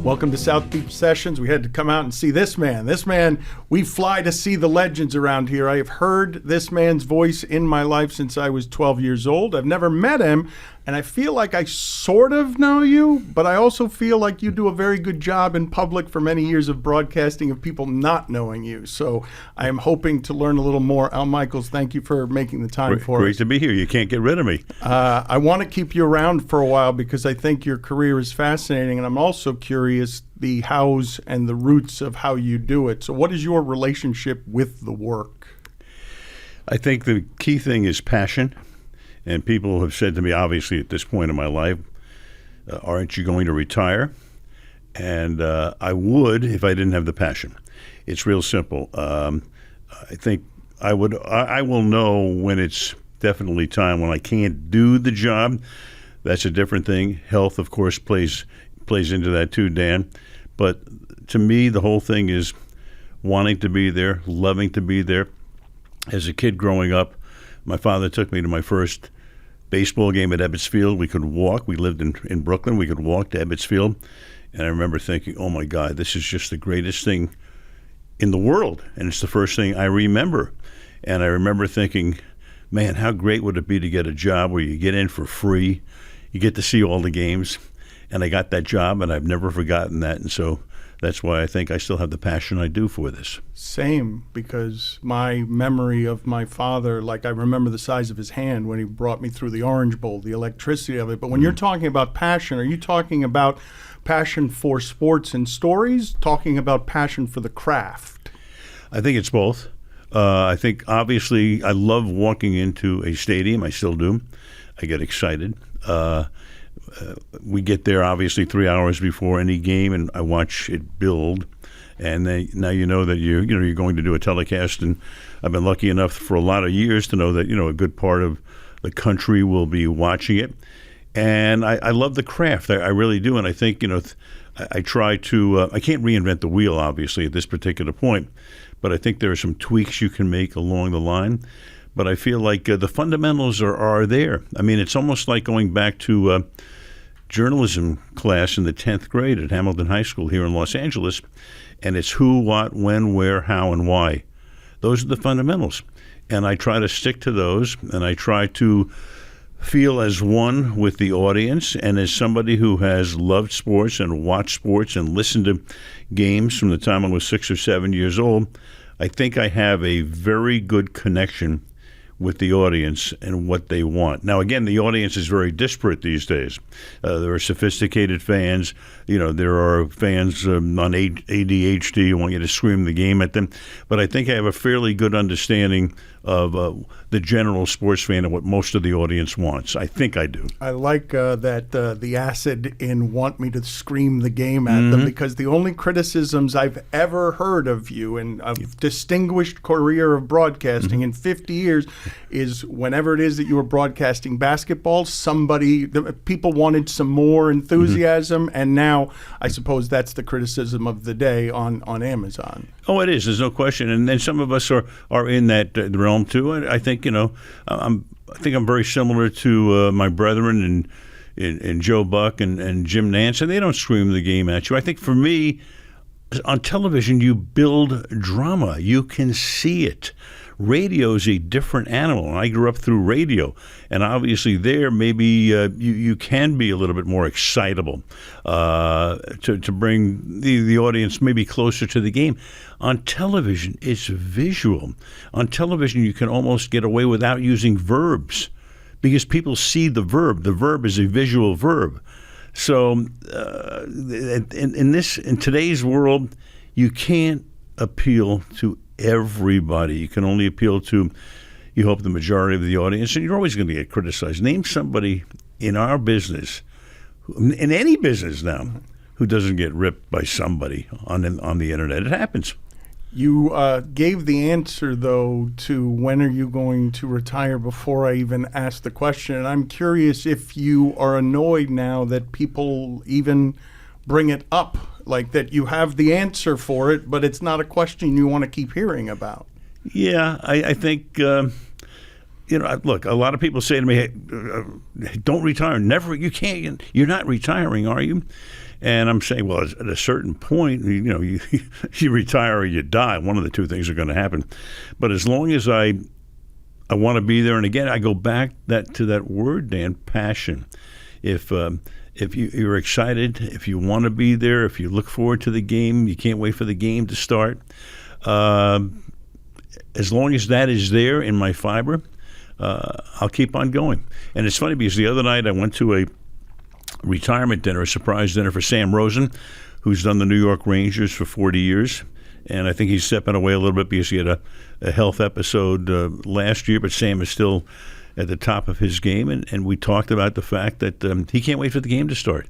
Welcome to South Beach Sessions. We had to come out and see this man. This man, we fly to see the legends around here. I have heard this man's voice in my life since I was 12 years old. I've never met him, and I feel like I sort of know you, but I also feel like you do a very good job in public for many years of broadcasting of people not knowing you. So I am hoping to learn a little more. Al Michaels, thank you for making the time for us. Great to be here. You can't get rid of me. I want to keep you around for a while because I think your career is fascinating, and I'm also curious the hows and the roots of how you do it. So what is your relationship with the work? I think the key thing is passion. And people have said to me, obviously, at this point in my life, aren't you going to retire? And I would if I didn't have the passion. It's real simple. I think I will know when it's definitely time, when I can't do the job. That's a different thing. Health, of course, plays into that too, Dan. But to me, the whole thing is wanting to be there, loving to be there. As a kid growing up, my father took me to my first baseball game at Ebbets Field. We could walk. We lived in Brooklyn. We could walk to Ebbets Field. And I remember thinking, oh, my God, this is just the greatest thing in the world. And it's the first thing I remember. And I remember thinking, man, how great would it be to get a job where you get in for free, you get to see all the games. And I got that job, and I've never forgotten that. And so that's why I think I still have the passion I do for this. Same, because my memory of my father, like I remember the size of his hand when he brought me through the Orange Bowl, the electricity of it. But when you're talking about passion, are you talking about passion for sports and stories, talking about passion for the craft? I think it's both. I think, obviously, I love walking into a stadium. I still do. I get excited. We get there obviously 3 hours before any game, and I watch it build. And now you know that you're going to do a telecast, and I've been lucky enough for a lot of years to know that a good part of the country will be watching it. And I love the craft, I really do. And I think I try to. I can't reinvent the wheel, obviously, at this particular point, but I think there are some tweaks you can make along the line. But I feel like the fundamentals are there. I mean, it's almost like going back to journalism class in the 10th grade at Hamilton High School here in Los Angeles, and it's who, what, when, where, how, and why. Those are the fundamentals. And I try to stick to those, and I try to feel as one with the audience, and as somebody who has loved sports and watched sports and listened to games from the time I was 6 or 7 years old. I think I have a very good connection with the audience and what they want. Now, again, the audience is very disparate these days. There are sophisticated fans. There are fans on ADHD who want you to scream the game at them. But I think I have a fairly good understanding of the general sports fan and what most of the audience wants. I think I do. I like that the acid in want me to scream the game at them, because the only criticisms I've ever heard of you in a distinguished career of broadcasting in 50 years is whenever it is that you were broadcasting basketball, people wanted some more enthusiasm, and now I suppose that's the criticism of the day on Amazon. Oh, it is. There's no question. And then some of us are in that realm too. I think I'm very similar to my brethren and Joe Buck and Jim Nance, and they don't scream the game at you. I think for me, on television, you build drama. You can see it. Radio is a different animal. I grew up through radio, and obviously there maybe you can be a little bit more excitable to bring the audience maybe closer to the game. On television, it's visual. On television, you can almost get away without using verbs because people see the verb. The verb is a visual verb. So in today's world, you can't appeal to everybody. You can only appeal to, you hope, the majority of the audience, and you're always going to get criticized. Name somebody in our business, in any business now, who doesn't get ripped by somebody on the internet. It happens. You gave the answer, though, to when are you going to retire before I even asked the question. And I'm curious if you are annoyed now that people even bring it up, like that you have the answer for it, but it's not a question you want to keep hearing about. Yeah, I think, look, a lot of people say to me, hey, don't retire. Never, you can't, you're not retiring, are you? And I'm saying, well, at a certain point, you retire or you die. One of the two things are going to happen. But as long as I want to be there, and again, I go back to that word, Dan, passion. If you're excited, if you want to be there, if you look forward to the game, you can't wait for the game to start. As long as that is there in my fiber, I'll keep on going. And it's funny because the other night I went to a retirement dinner, a surprise dinner for Sam Rosen, who's done the New York Rangers for 40 years. And I think he's stepping away a little bit because he had a health episode last year, but Sam is still at the top of his game. And we talked about the fact that he can't wait for the game to start.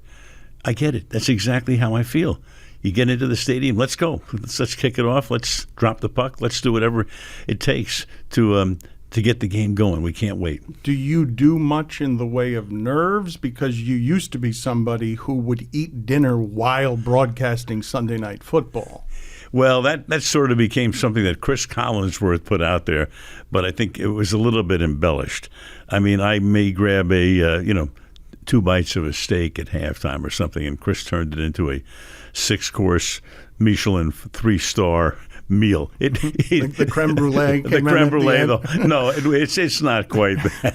I get it. That's exactly how I feel. You get into the stadium, let's go. Let's kick it off. Let's drop the puck. Let's do whatever it takes to get the game going. We can't wait. Do you do much in the way of nerves? Because you used to be somebody who would eat dinner while broadcasting Sunday Night Football. Well, that sort of became something that Cris Collinsworth put out there, but I think it was a little bit embellished. I mean, I may grab 2 bites of a steak at halftime or something, and Cris turned it into a 6-course Michelin 3-star meal. The creme brulee. The creme brulee, though. No, it's not quite that.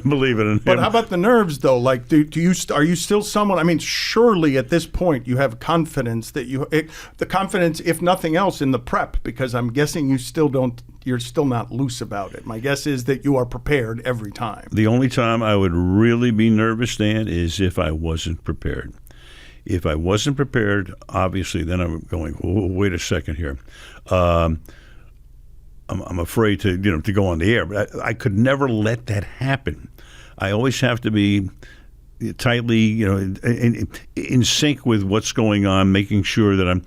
Believe it or not. But how about the nerves, though? Like, are you still someone? I mean, surely at this point you have confidence that the confidence, if nothing else, in the prep, because I'm guessing you're still not loose about it. My guess is that you are prepared every time. The only time I would really be nervous, Dan, is if I wasn't prepared. If I wasn't prepared, obviously, then I'm going, oh, wait a second here. I'm afraid to go on the air, but I could never let that happen. I always have to be tightly, in sync with what's going on, making sure that I'm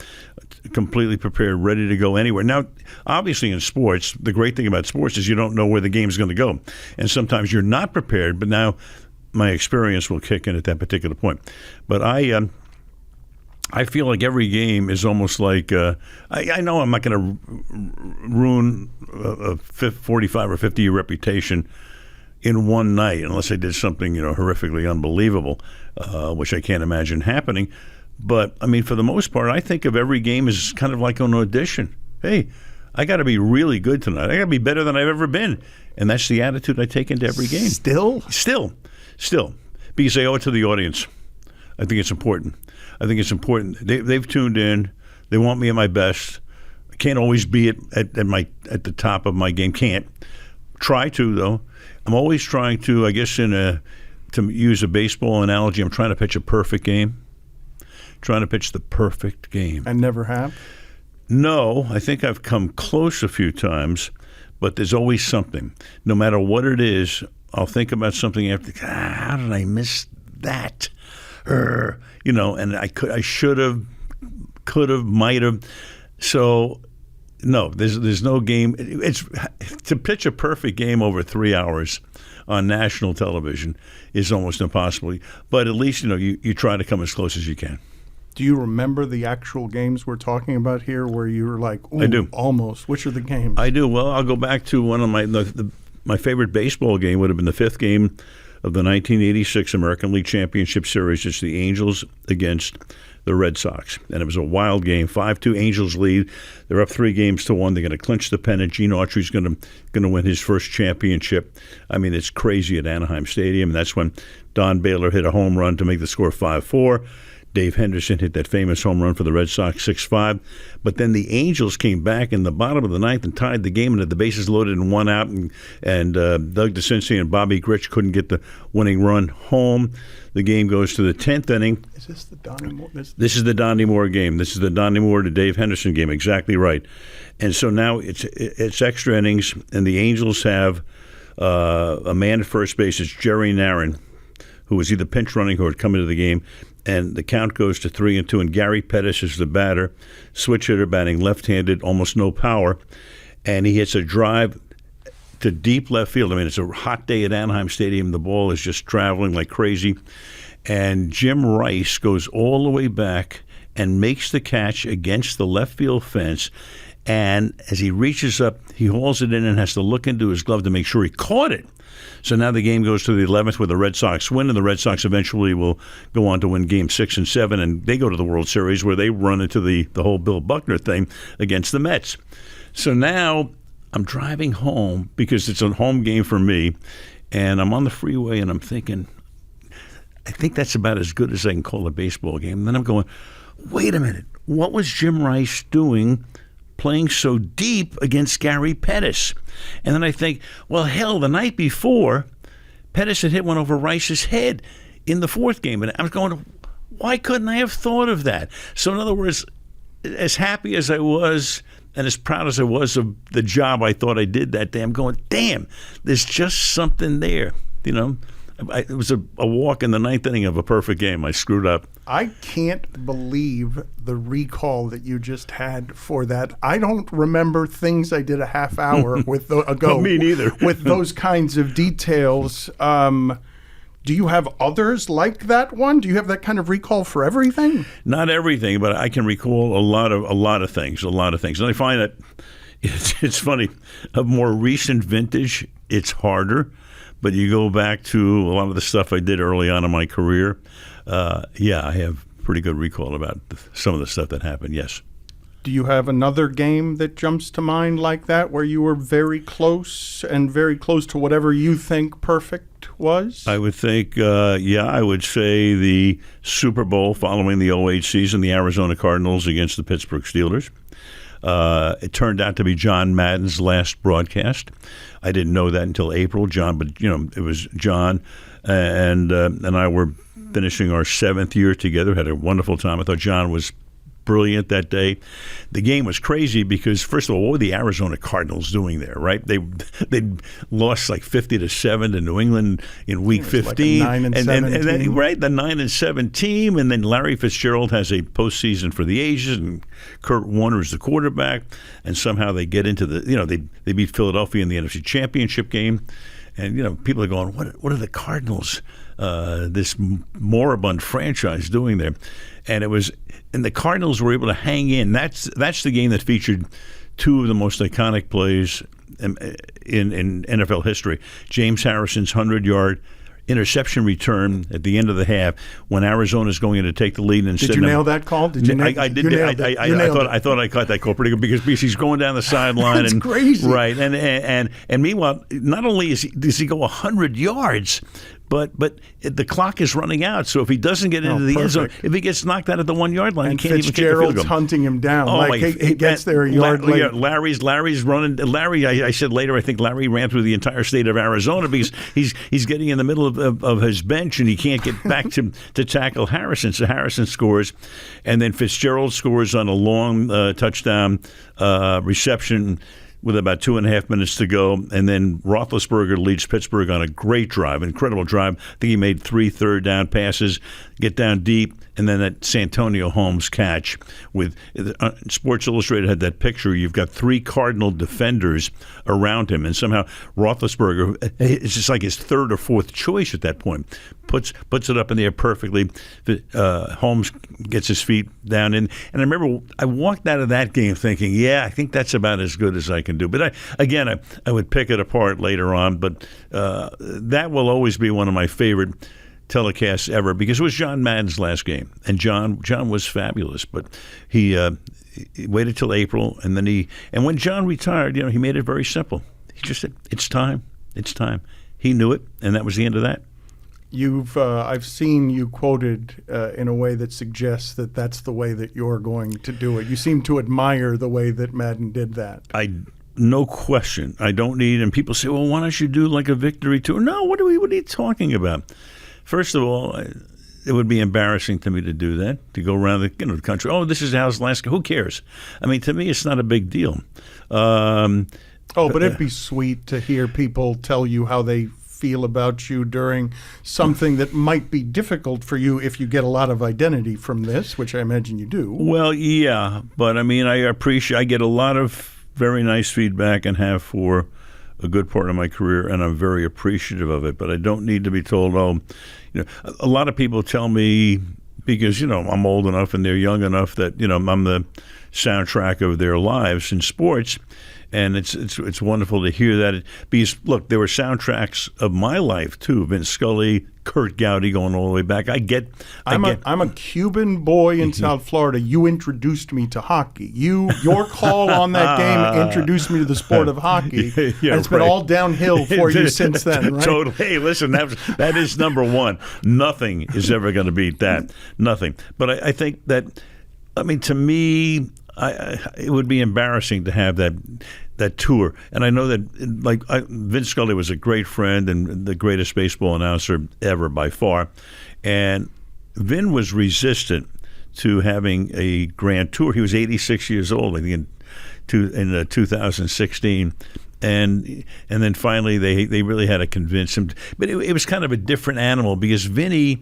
completely prepared, ready to go anywhere. Now, obviously in sports, the great thing about sports is you don't know where the game's going to go. And sometimes you're not prepared, but now my experience will kick in at that particular point. But I feel like every game is almost like I know I'm not going to ruin a 45 or 50 year reputation in one night unless I did something horrifically unbelievable, which I can't imagine happening. But I mean, for the most part, I think of every game as kind of like an audition. Hey, I got to be really good tonight. I got to be better than I've ever been, and that's the attitude I take into every game. Still, because I owe it to the audience. I think it's important. They've tuned in. They want me at my best. I can't always be at the top of my game. Can't. Try to, though. I'm always trying to, I guess, to use a baseball analogy, I'm trying to pitch a perfect game. Trying to pitch the perfect game. And never have? No, I think I've come close a few times, but there's always something. No matter what it is, I'll think about something after, how did I miss that? And I should have, could have, might have. So, no, there's no game. It's to pitch a perfect game over 3 hours on national television is almost impossible. But at least you try to come as close as you can. Do you remember the actual games we're talking about here, where you were like, "Ooh, I do. Almost"? Which are the games? I do. Well, I'll go back to one of my favorite baseball game would have been the 5th game of the 1986 American League Championship Series. It's the Angels against the Red Sox. And it was a wild game. 5-2 Angels lead. They're up 3-1. They're going to clinch the pennant. Gene Autry's going to win his first championship. I mean, it's crazy at Anaheim Stadium. And that's when Don Baylor hit a home run to make the score 5-4. Dave Henderson hit that famous home run for the Red Sox, 6-5. But then the Angels came back in the bottom of the 9th and tied the game, and had the bases loaded and 1 out, and Doug DeCincy and Bobby Grich couldn't get the winning run home. The game goes to the 10th inning. Is this the Donnie Moore? This is the Donnie Moore game. This is the Donnie Moore to Dave Henderson game. Exactly right. And so now it's extra innings, and the Angels have a man at first base. It's Jerry Narron, who was either pinch running or had come into the game. And the count goes to 3-2, and Gary Pettis is the batter, switch hitter, batting left-handed, almost no power, and he hits a drive to deep left field. I mean, it's a hot day at Anaheim Stadium. The ball is just traveling like crazy, and Jim Rice goes all the way back and makes the catch against the left field fence, And as he reaches up, he hauls it in and has to look into his glove to make sure he caught it. So now the game goes to the 11th where the Red Sox win, and the Red Sox eventually will go on to win Game 6 and 7, and they go to the World Series where they run into the whole Bill Buckner thing against the Mets. So now I'm driving home because it's a home game for me, and I'm on the freeway, and I'm thinking, I think that's about as good as I can call a baseball game. And then I'm going, wait a minute, what was Jim Rice doing playing so deep against Gary Pettis? And then I think, well, hell, the night before, Pettis had hit one over Rice's head in the fourth game. And I was going, why couldn't I have thought of that? So in other words, as happy as I was and as proud as I was of the job I thought I did that day, I'm going, damn, there's just something there, you know. It was a walk in the ninth inning of a perfect game. I screwed up. I can't believe the recall that you just had for that. I don't remember things I did a half hour ago. Me neither. With those kinds of details. Do you have others like that one? Do you have that kind of recall for everything? Not everything, but I can recall a lot of things. And I find that it's funny. Of more recent vintage, it's harder. But you go back to a lot of the stuff I did early on in my career. I have pretty good recall about some of the stuff that happened, yes. Do you have another game that jumps to mind like that where you were very close to whatever you think perfect was? I would think, I would say the Super Bowl following the 2008 season, the Arizona Cardinals against the Pittsburgh Steelers. It turned out to be John Madden's last broadcast. I didn't know that until April, John, but it was John and I were finishing our 7th year together. Had a wonderful time. I thought John was brilliant that day. The game was crazy because, first of all, what were the Arizona Cardinals doing there, right? They'd lost like 50-7 to New England in Week 15. Like a 9-7 team. Right, the 9-7 team, and then Larry Fitzgerald has a postseason for the ages, and Kurt Warner is the quarterback, and somehow they get into they beat Philadelphia in the NFC Championship game, and people are going, what are the Cardinals, this moribund franchise, doing there? And the Cardinals were able to hang in. That's the game that featured two of the most iconic plays in NFL history. James Harrison's 100-yard interception return at the end of the half when Arizona's going in to take the lead. And did you nail that call? Did you? I did. I thought I caught that call pretty good because he's going down the sideline. That's crazy, right? And meanwhile, not only does he go 100 yards. But the clock is running out, so if he doesn't get into the end zone, if he gets knocked out at the 1 yard line, and he can't even kick the field goal. Fitzgerald's hunting him down. Oh, he gets there a yard late. Larry's running. Larry, I said later, I think Larry ran through the entire state of Arizona because he's getting in the middle of his bench and he can't get back to tackle Harrison. So Harrison scores, and then Fitzgerald scores on a long touchdown reception with about 2.5 minutes to go, and then Roethlisberger leads Pittsburgh on a great drive, incredible drive. I think he made 3 third-down passes, get down deep, and then that Santonio Holmes catch. With Sports Illustrated had that picture. You've got 3 Cardinal defenders around him, and somehow Roethlisberger, it's just like his third or fourth choice at that point, puts it up in the air perfectly. Holmes gets his feet down in. And I remember I walked out of that game thinking, I think that's about as good as I can do. But I would pick it apart later on. But that will always be one of my favorite telecasts ever because it was John Madden's last game. And John was fabulous. But he waited till April. And then when John retired, he made it very simple. He just said, it's time. It's time. He knew it. And that was the end of that. I've seen you quoted in a way that suggests that that's the way that you're going to do it. You seem to admire the way that Madden did that. No question. I don't need. And people say, "Well, why don't you do like a victory tour?" No. What are you talking about? First of all, it would be embarrassing to me to do that. To go around the country. Oh, this is how's Alaska. Who cares? I mean, to me, it's not a big deal. But it'd be sweet to hear people tell you how they feel about you during something that might be difficult for you if you get a lot of identity from this, which I imagine you do. Well, yeah, but I mean, I get a lot of very nice feedback and have for a good part of my career, and I'm very appreciative of it. But I don't need to be told, a lot of people tell me because, I'm old enough and they're young enough that, I'm the soundtrack of their lives in sports. And it's wonderful to hear that. Because, look, there were soundtracks of my life, too. Vince Scully, Kurt Gowdy going all the way back. I'm a Cuban boy in South Florida. You introduced me to hockey. Your call on that game introduced me to the sport of hockey. And it's been all downhill for you since then, right? Totally. Hey, listen, that is number one. Nothing is ever going to beat that. Nothing. But I think that, to me, it would be embarrassing to have that tour. And I know that Vince Scully was a great friend and the greatest baseball announcer ever by far. And Vin was resistant to having a grand tour. He was 86 years old, I think, in 2016. And then finally they really had to convince him. But it was kind of a different animal because Vinny,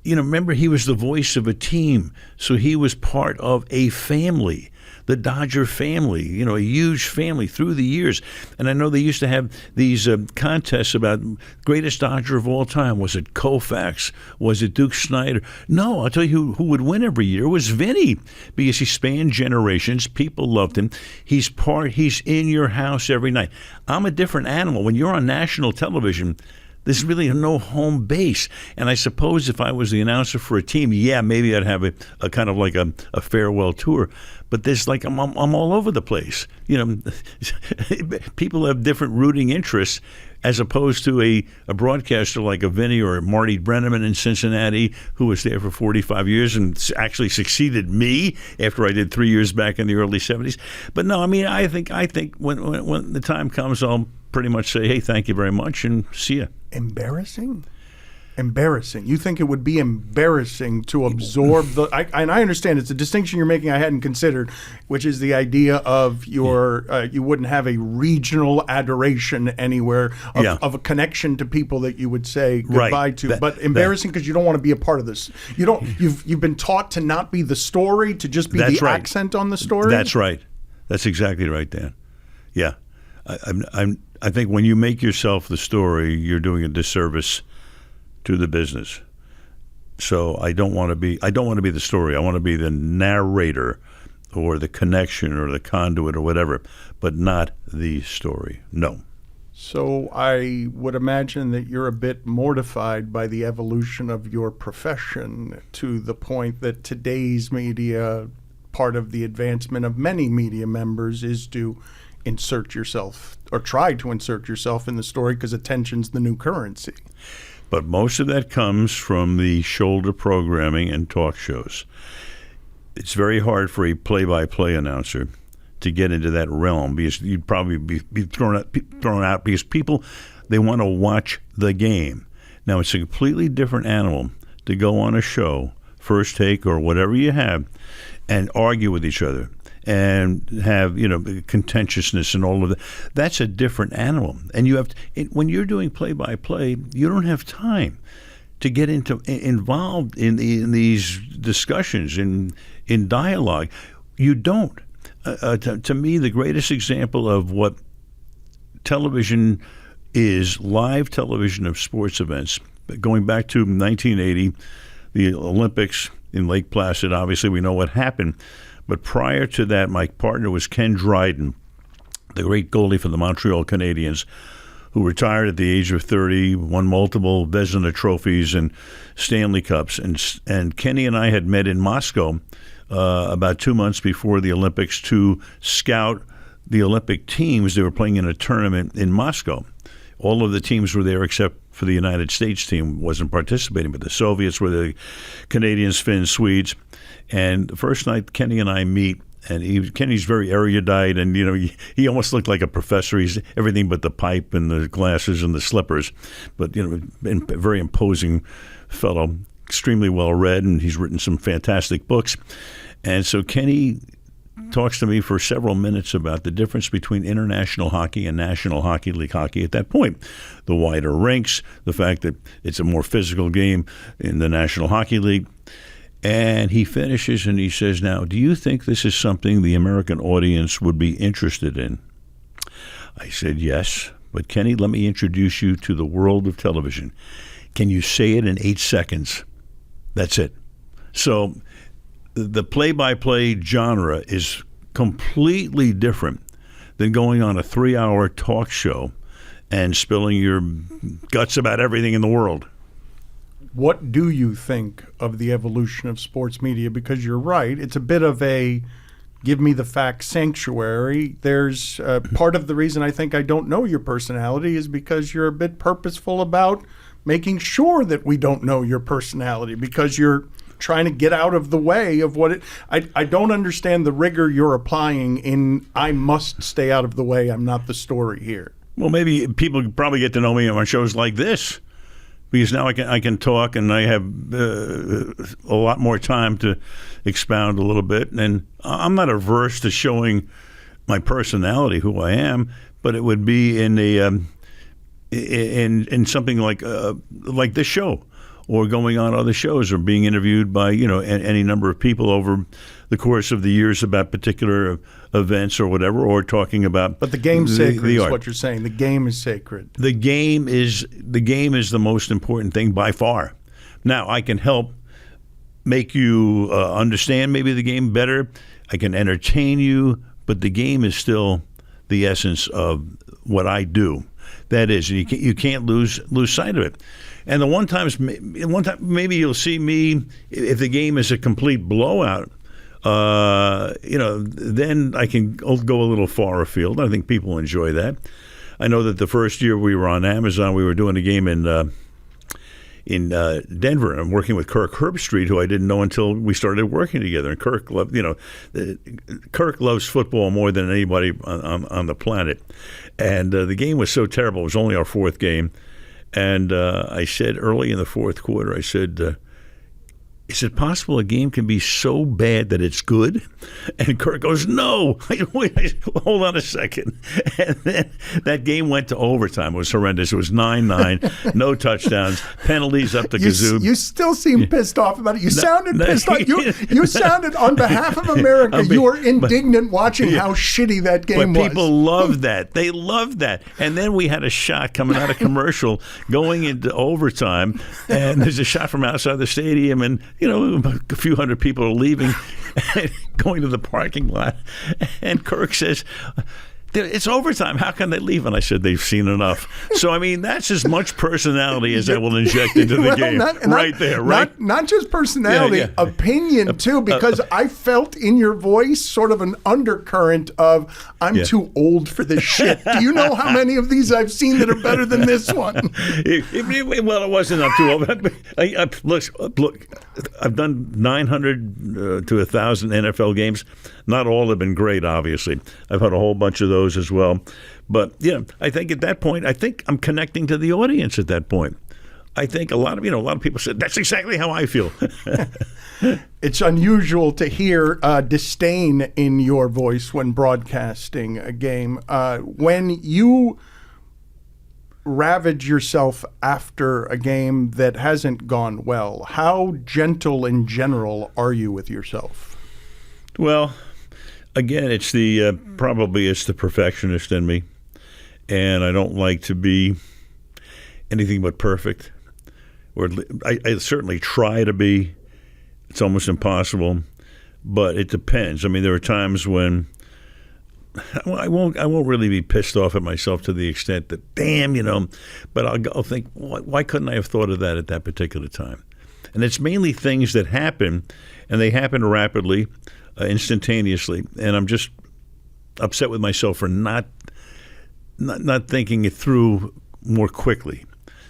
remember, he was the voice of a team. So he was part of a family. The Dodger family, a huge family through the years. And I know they used to have these contests about greatest Dodger of all time. Was it Koufax? Was it Duke Snider? No, I'll tell you who would win every year was Vinny, because he spanned generations. People loved him. He's in your house every night. I'm a different animal. When you're on national television, there's really no home base. And I suppose if I was the announcer for a team, maybe I'd have a kind of like a farewell tour. But there's I'm all over the place. People have different rooting interests as opposed to a broadcaster like a Vinny or a Marty Brennaman in Cincinnati, who was there for 45 years and actually succeeded me after I did 3 years back in the early 70s. But no, I think when the time comes, I'll pretty much say, hey, thank you very much, and see ya. Embarrassing? You think it would be embarrassing to absorb and I understand it's a distinction you're making I hadn't considered, which is the idea of you wouldn't have a regional adoration anywhere of a connection to people that you would say goodbye to. But embarrassing because you don't want to be a part of this. You've been taught to not be the story, to just be the accent on the story. That's right. That's exactly right, Dan. Yeah. I think when you make yourself the story, you're doing a disservice to the business. So I don't want to be the story. I want to be the narrator or the connection or the conduit or whatever, but not the story. No. So I would imagine that you're a bit mortified by the evolution of your profession to the point that today's media, part of the advancement of many media members is to insert yourself or try to insert yourself in the story because attention's the new currency. But most of that comes from the shoulder programming and talk shows. It's very hard for a play-by-play announcer to get into that realm because you'd probably be thrown out because people, they want to watch the game. Now, it's a completely different animal to go on a show, First Take or whatever you have, and argue with each other and have contentiousness and all of that. That's a different animal. And you have when you're doing play-by-play, you don't have time to get involved in these discussions in dialogue. You don't. To me, the greatest example of what television is, live television of sports events, going back to 1980, the Olympics in Lake Placid. Obviously, we know what happened. But prior to that, my partner was Ken Dryden, the great goalie for the Montreal Canadiens, who retired at the age of 30, won multiple Vezina trophies and Stanley Cups. And Kenny and I had met in Moscow about 2 months before the Olympics to scout the Olympic teams. They were playing in a tournament in Moscow. All of the teams were there except for the United States team wasn't participating, but the Soviets were the Canadians, Finns, Swedes. And the first night Kenny and I meet, and Kenny's very erudite, and he almost looked like a professor. He's everything but the pipe and the glasses and the slippers, but a very imposing fellow, extremely well read, and he's written some fantastic books. And so Kenny talks to me for several minutes about the difference between international hockey and National Hockey League hockey at that point. The wider rinks, the fact that it's a more physical game in the National Hockey League. And he finishes and he says, now, do you think this is something the American audience would be interested in? I said, yes. But Kenny, let me introduce you to the world of television. Can you say it in 8 seconds? That's it. So the play-by-play genre is completely different than going on a 3-hour talk show and spilling your guts about everything in the world. What do you think of the evolution of sports media? Because you're right, it's a bit of a give me the facts sanctuary. There's part of the reason I think I don't know your personality is because you're a bit purposeful about making sure that we don't know your personality, because you're trying to get out of the way of what it... I don't understand the rigor you're applying in I must stay out of the way, I'm not the story here. Well, maybe people probably get to know me on shows like this, because now I can talk and I have a lot more time to expound a little bit. And I'm not averse to showing my personality, who I am, but it would be in a in something like this show, or going on other shows, or being interviewed by any number of people over the course of the years about particular events or whatever, or talking about. But the game's sacred is art. what you're saying. The game is sacred. The game is the most important thing by far. Now, I can help make you understand maybe the game better. I can entertain you, but the game is still the essence of what I do. That is, you can't lose sight of it. And the one time maybe you'll see me if the game is a complete blowout. Then I can go a little far afield. I think people enjoy that. I know that the first year we were on Amazon, we were doing a game in Denver. I'm working with Kirk Herbstreit, who I didn't know until we started working together. And Kirk loves football more than anybody on the planet. And the game was so terrible. It was only our fourth game. And I said early in the fourth quarter, I said, is it possible a game can be so bad that it's good? And Kirk goes, no. Wait, hold on a second. And then that game went to overtime. It was horrendous. It was 9-9, no touchdowns, penalties up the kazoo. You still seem pissed off about it. You sounded pissed off. You sounded, on behalf of America, you were indignant watching how shitty that game was. But people loved that. They loved that. And then we had a shot coming out of commercial going into overtime, and there's a shot from outside the stadium, and a few hundred people are leaving and going to the parking lot. And Kirk says, it's overtime. How can they leave? And I said, they've seen enough. So, I mean, that's as much personality as I will inject into the game. Not just personality, opinion, too, because I felt in your voice sort of an undercurrent of, I'm too old for this shit. Do you know how many of these I've seen that are better than this one? Well, it wasn't up too old. Look, I've done 900 to 1,000 NFL games. Not all have been great, obviously. I've had a whole bunch of those as well. But, I think at that point, I think I'm connecting to the audience at that point. I think a lot of people said, that's exactly how I feel. It's unusual to hear disdain in your voice when broadcasting a game. When you ravage yourself after a game that hasn't gone well, how gentle in general are you with yourself? Well, again, it's probably it's the perfectionist in me, and I don't like to be anything but perfect. Or I certainly try to be. It's almost impossible, but it depends. I mean, there are times when I won't really be pissed off at myself to the extent that, damn, but I'll think, why couldn't I have thought of that at that particular time? And it's mainly things that happen, and they happen rapidly, instantaneously, and I'm just upset with myself for not thinking it through more quickly.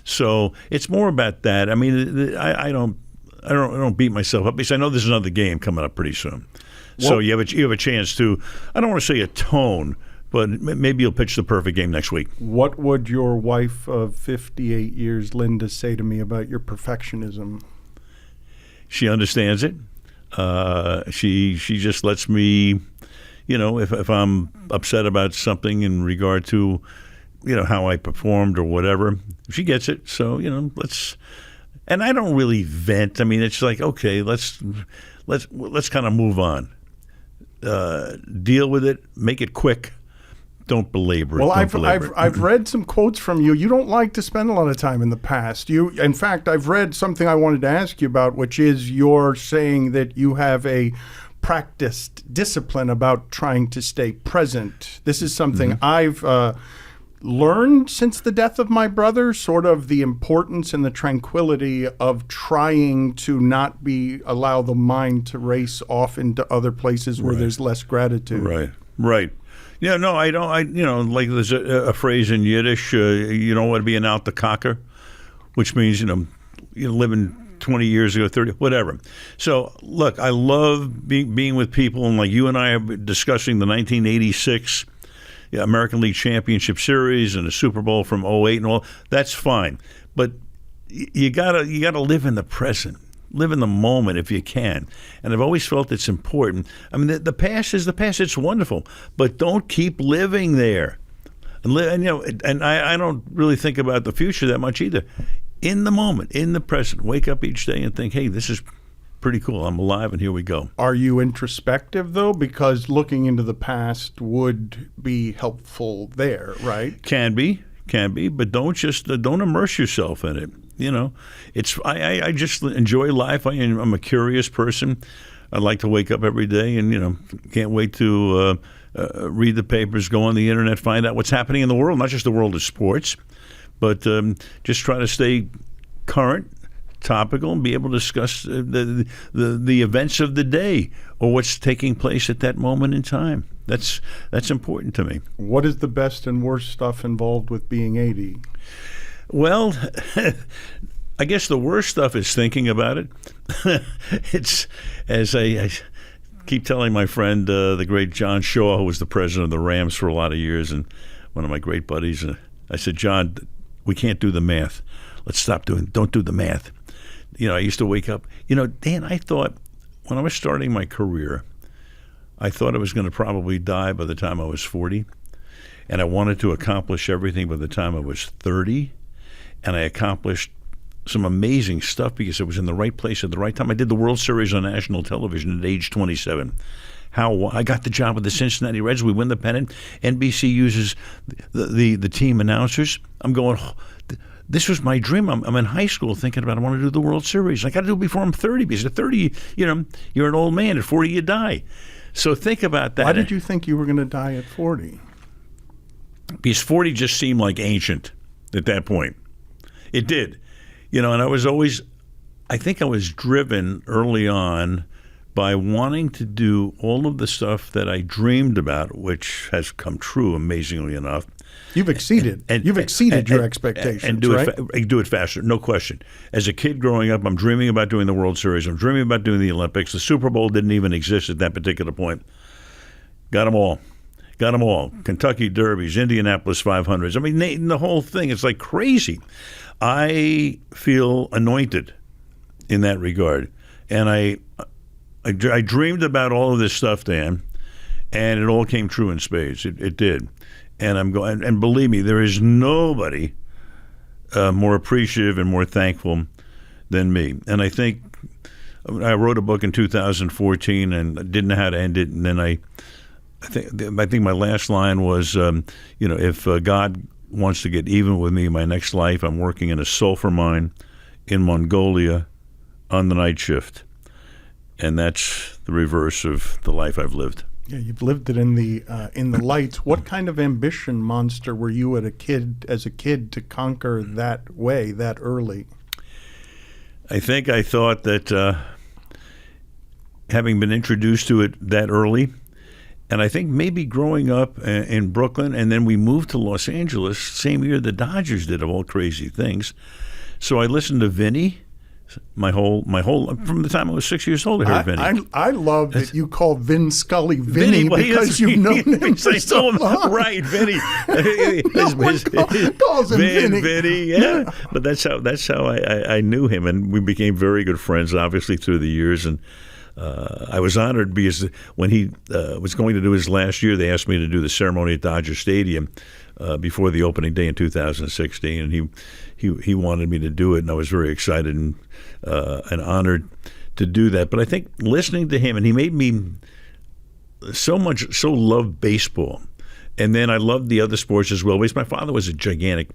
So it's more about that. I mean, I don't beat myself up because I know there's another game coming up pretty soon. So you have a chance to, I don't want to say atone, but maybe you'll pitch the perfect game next week. What would your wife of 58 years, Linda, say to me about your perfectionism? She understands it. She just lets me, if I'm upset about something in regard to, how I performed or whatever, she gets it. So, and I don't really vent. I mean, it's like, okay, let's kind of move on. Deal with it, make it quick, don't belabor it. Well, Don't belabor it. I've read some quotes from you. You don't like to spend a lot of time in the past. In fact, I've read something I wanted to ask you about, which is you're saying that you have a practiced discipline about trying to stay present. This is something I've learned since the death of my brother, sort of the importance and the tranquility of trying to not allow the mind to race off into other places where there's less gratitude. Right. Yeah, no, I don't. Like there's a phrase in Yiddish, you don't want to be an out the cocker, which means, you're living 20 years ago, 30, whatever. So, look, I love being with people, and like you and I are discussing the 1986 American League Championship Series and the Super Bowl from '08 and all. That's fine, but you gotta live in the present. Live in the moment if you can. And I've always felt it's important. I mean, the past is the past. It's wonderful. But don't keep living there. And I don't really think about the future that much either. In the moment, in the present, wake up each day and think, hey, this is pretty cool. I'm alive and here we go. Are you introspective, though? Because looking into the past would be helpful there, right? Can be, but don't immerse yourself in it. I just enjoy life. I'm a curious person. I like to wake up every day and, can't wait to read the papers, go on the internet, find out what's happening in the world, not just the world of sports, but just try to stay current, topical, and be able to discuss the events of the day or what's taking place at that moment in time. That's important to me. What is the best and worst stuff involved with being 80? Well, I guess the worst stuff is thinking about it. It's, as I keep telling my friend, the great John Shaw, who was the president of the Rams for a lot of years, and one of my great buddies, I said, John, we can't do the math. Don't do the math. I used to wake up. Dan, I thought when I was starting my career, I thought I was going to probably die by the time I was 40, and I wanted to accomplish everything by the time I was 30. And I accomplished some amazing stuff because I was in the right place at the right time. I did the World Series on national television at age 27. I got the job with the Cincinnati Reds. We win the pennant. NBC uses the team announcers. I'm going, this was my dream. I'm in high school thinking about I want to do the World Series. I got to do it before I'm 30 because at 30, you're an old man. At 40, you die. So think about that. Why did you think you were going to die at 40? Because 40 just seemed like ancient at that point. It did. And I think I was driven early on by wanting to do all of the stuff that I dreamed about, which has come true amazingly enough. You've exceeded. You've exceeded your expectations, and do right? do it faster, no question. As a kid growing up, I'm dreaming about doing the World Series. I'm dreaming about doing the Olympics. The Super Bowl didn't even exist at that particular point. Got them all. Kentucky Derbies, Indianapolis 500s. I mean, the whole thing. It's like crazy. I feel anointed in that regard. And I dreamed about all of this stuff, Dan, and it all came true in spades. It did. And and believe me, there is nobody more appreciative and more thankful than me. And I think I wrote a book in 2014 and didn't know how to end it. And then I think my last line was, if God wants to get even with me in my next life, I'm working in a sulfur mine in Mongolia on the night shift. And that's the reverse of the life I've lived. Yeah, you've lived it in the lights. What kind of ambition monster were you as a kid to conquer that way, that early? I think I thought that having been introduced to it that early, and I think maybe growing up in Brooklyn, and then we moved to Los Angeles, same year the Dodgers did, of all crazy things. So I listened to Vinny. My whole from the time I was 6 years old, I heard Vinny. I love that you call Vin Scully Vinny because you've known him for so long. Right, Vinny. Calls him Vinny. Yeah. But that's how I knew him, and we became very good friends, obviously, through the years. And I was honored because when he was going to do his last year, they asked me to do the ceremony at Dodger Stadium before the opening day in 2016, and he wanted me to do it, and I was very excited and honored to do that. But I think listening to him, and he made me so love baseball And then I loved the other sports as well, because my father was a gigantic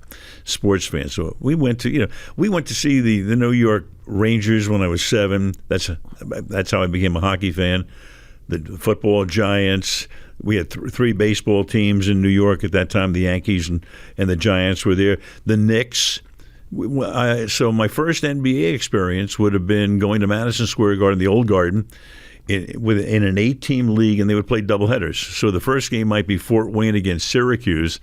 sports fan. So we went to see the New York Rangers when I was 7. That's how I became a hockey fan. The football Giants. We had 3 baseball teams in New York at that time. The Yankees and the Giants were there. The Knicks. So my first NBA experience would have been going to Madison Square Garden, the old Garden, in an 8-team league, and they would play doubleheaders. So the first game might be Fort Wayne against Syracuse,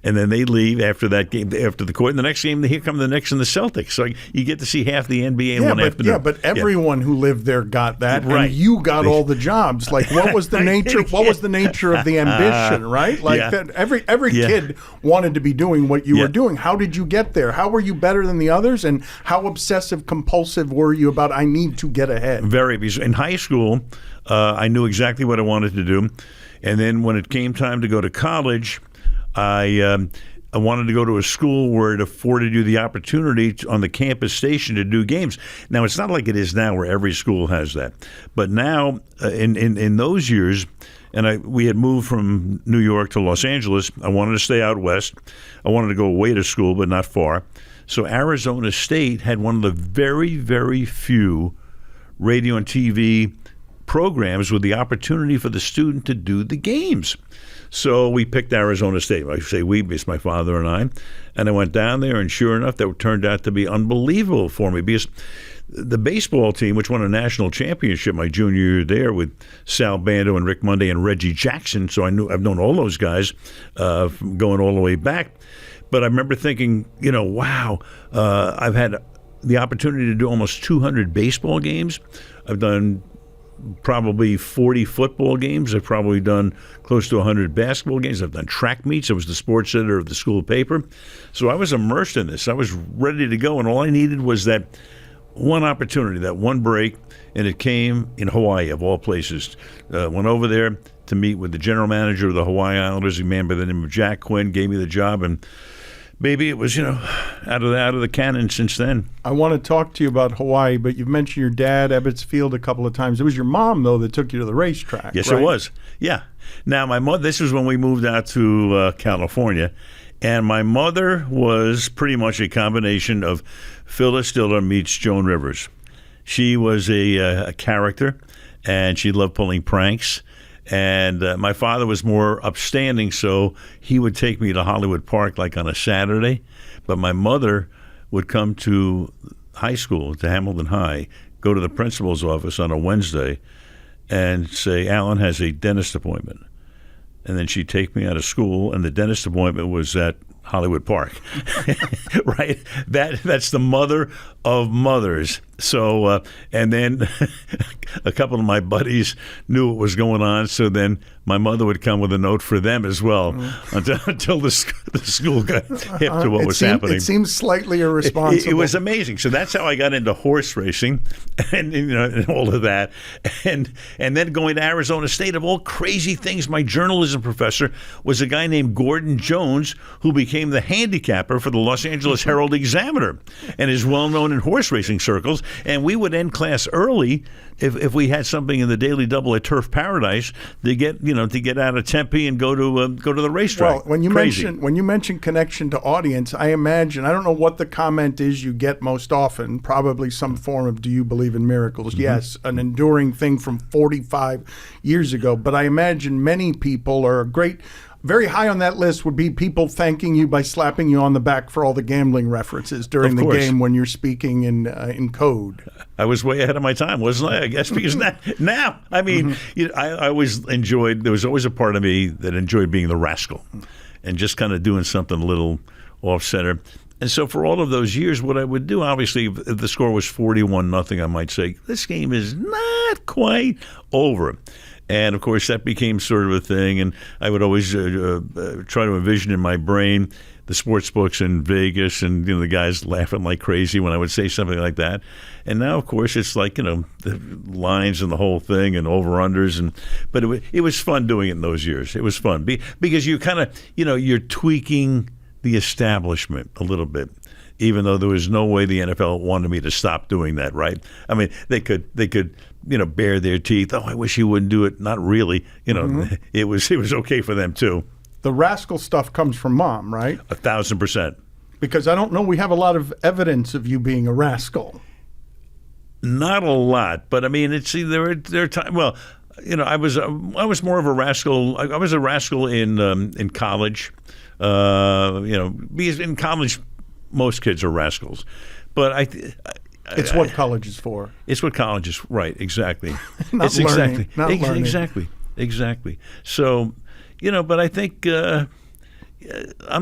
and then they leave after that game, after the court. And the next game, here come the Knicks and the Celtics. So you get to see half the NBA in one afternoon. Yeah, but everyone who lived there got that, right. And you got all the jobs. Like, what was the nature? What was the nature of the ambition? Right? Like that. Every kid wanted to be doing what you were doing. How did you get there? How were you better than the others? And how obsessive compulsive were you about? I need to get ahead. Very. Because in high school, I knew exactly what I wanted to do, and then when it came time to go to college, I wanted to go to a school where it afforded you the opportunity on the campus station to do games. Now, it's not like it is now where every school has that, but now in those years, and we had moved from New York to Los Angeles. I wanted to stay out west. I wanted to go away to school, but not far. So Arizona State had one of the very, very few radio and TV programs with the opportunity for the student to do the games. So we picked Arizona State. I say we, it's my father and I. And I went down there, and sure enough, that turned out to be unbelievable for me, because the baseball team, which won a national championship my junior year there with Sal Bando and Rick Monday and Reggie Jackson, so I've known all those guys going all the way back. But I remember thinking, wow, I've had the opportunity to do almost 200 baseball games. I've done probably 40 football games. I've probably done close to 100 basketball games. I've done track meets. I was the sports editor of the school paper. So I was immersed in this. I was ready to go, and all I needed was that one opportunity, that one break, and it came in Hawaii, of all places. Went over there to meet with the general manager of the Hawaii Islanders, a man by the name of Jack Quinn, gave me the job, and baby, it was, out of the cannon since then. I want to talk to you about Hawaii, but you've mentioned your dad, Ebbets Field, a couple of times. It was your mom, though, that took you to the racetrack. Yes, right? It was. Yeah. Now, my mother, this was when we moved out to California, and my mother was pretty much a combination of Phyllis Diller meets Joan Rivers. She was a character, and she loved pulling pranks. And my father was more upstanding, so he would take me to Hollywood Park like on a Saturday. But my mother would come to high school, to Hamilton High, go to the principal's office on a Wednesday and say, Alan has a dentist appointment. And then she'd take me out of school, and the dentist appointment was at Hollywood Park, right? That's the mother of mothers. So, and then a couple of my buddies knew what was going on, so then my mother would come with a note for them as well until the school got hip to what was happening. It seems slightly irresponsible. It was amazing. So that's how I got into horse racing and all of that. And then going to Arizona State, of all crazy things, my journalism professor was a guy named Gordon Jones, who became the handicapper for the Los Angeles Herald Examiner and is well known in horse racing circles. And we would end class early if we had something in the Daily Double at Turf Paradise to get out of Tempe and go to the racetrack. Well, when you mention connection to audience, I imagine, I don't know what the comment is you get most often, probably some form of "Do you believe in miracles?" Mm-hmm. Yes, an enduring thing from 45 years ago. But I imagine many people are very high on that list would be people thanking you by slapping you on the back for all the gambling references during the game when you're speaking in code. I was way ahead of my time, wasn't I? I guess because now, I mean, I always enjoyed. There was always a part of me that enjoyed being the rascal, and just kind of doing something a little off center. And so for all of those years, what I would do, obviously, if the score was 41-0, I might say this game is not quite over. And, of course, that became sort of a thing, and I would always try to envision in my brain the sports books in Vegas and, the guys laughing like crazy when I would say something like that. And now, of course, it's like, the lines and the whole thing and over-unders. But it was fun doing it in those years. It was fun because you kind of, you're tweaking the establishment a little bit, even though there was no way the NFL wanted me to stop doing that, right? I mean, they could bare their teeth. Oh, I wish you wouldn't do it. Not really. It was okay for them too. the rascal stuff comes from mom, right? 1,000%. Because I don't know we have a lot of evidence of you being a rascal. Not a lot, but I mean, it's there are times. Well, I was more of a rascal. I was a rascal in college. Because in college, most kids are rascals, but it's what college is for. It's what college is, right? Exactly. Not learning. Not learning. Exactly. So, but I think I'm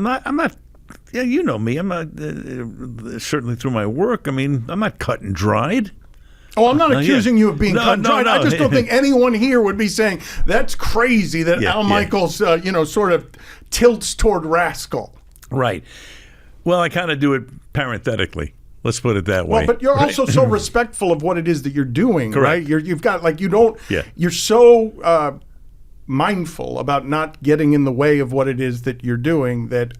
not. Yeah, you know me. I'm not certainly through my work. I mean, I'm not cut and dried. Oh, I'm not accusing you of being cut and dried. No. I just don't think anyone here would be saying that's crazy that Al Michaels, sort of tilts toward rascal. Right. Well, I kind of do it parenthetically. Let's put it that way. Well, but you're also so respectful of what it is that you're doing, correct. right? You've got you don't. Yeah. You're so mindful about not getting in the way of what it is that you're doing that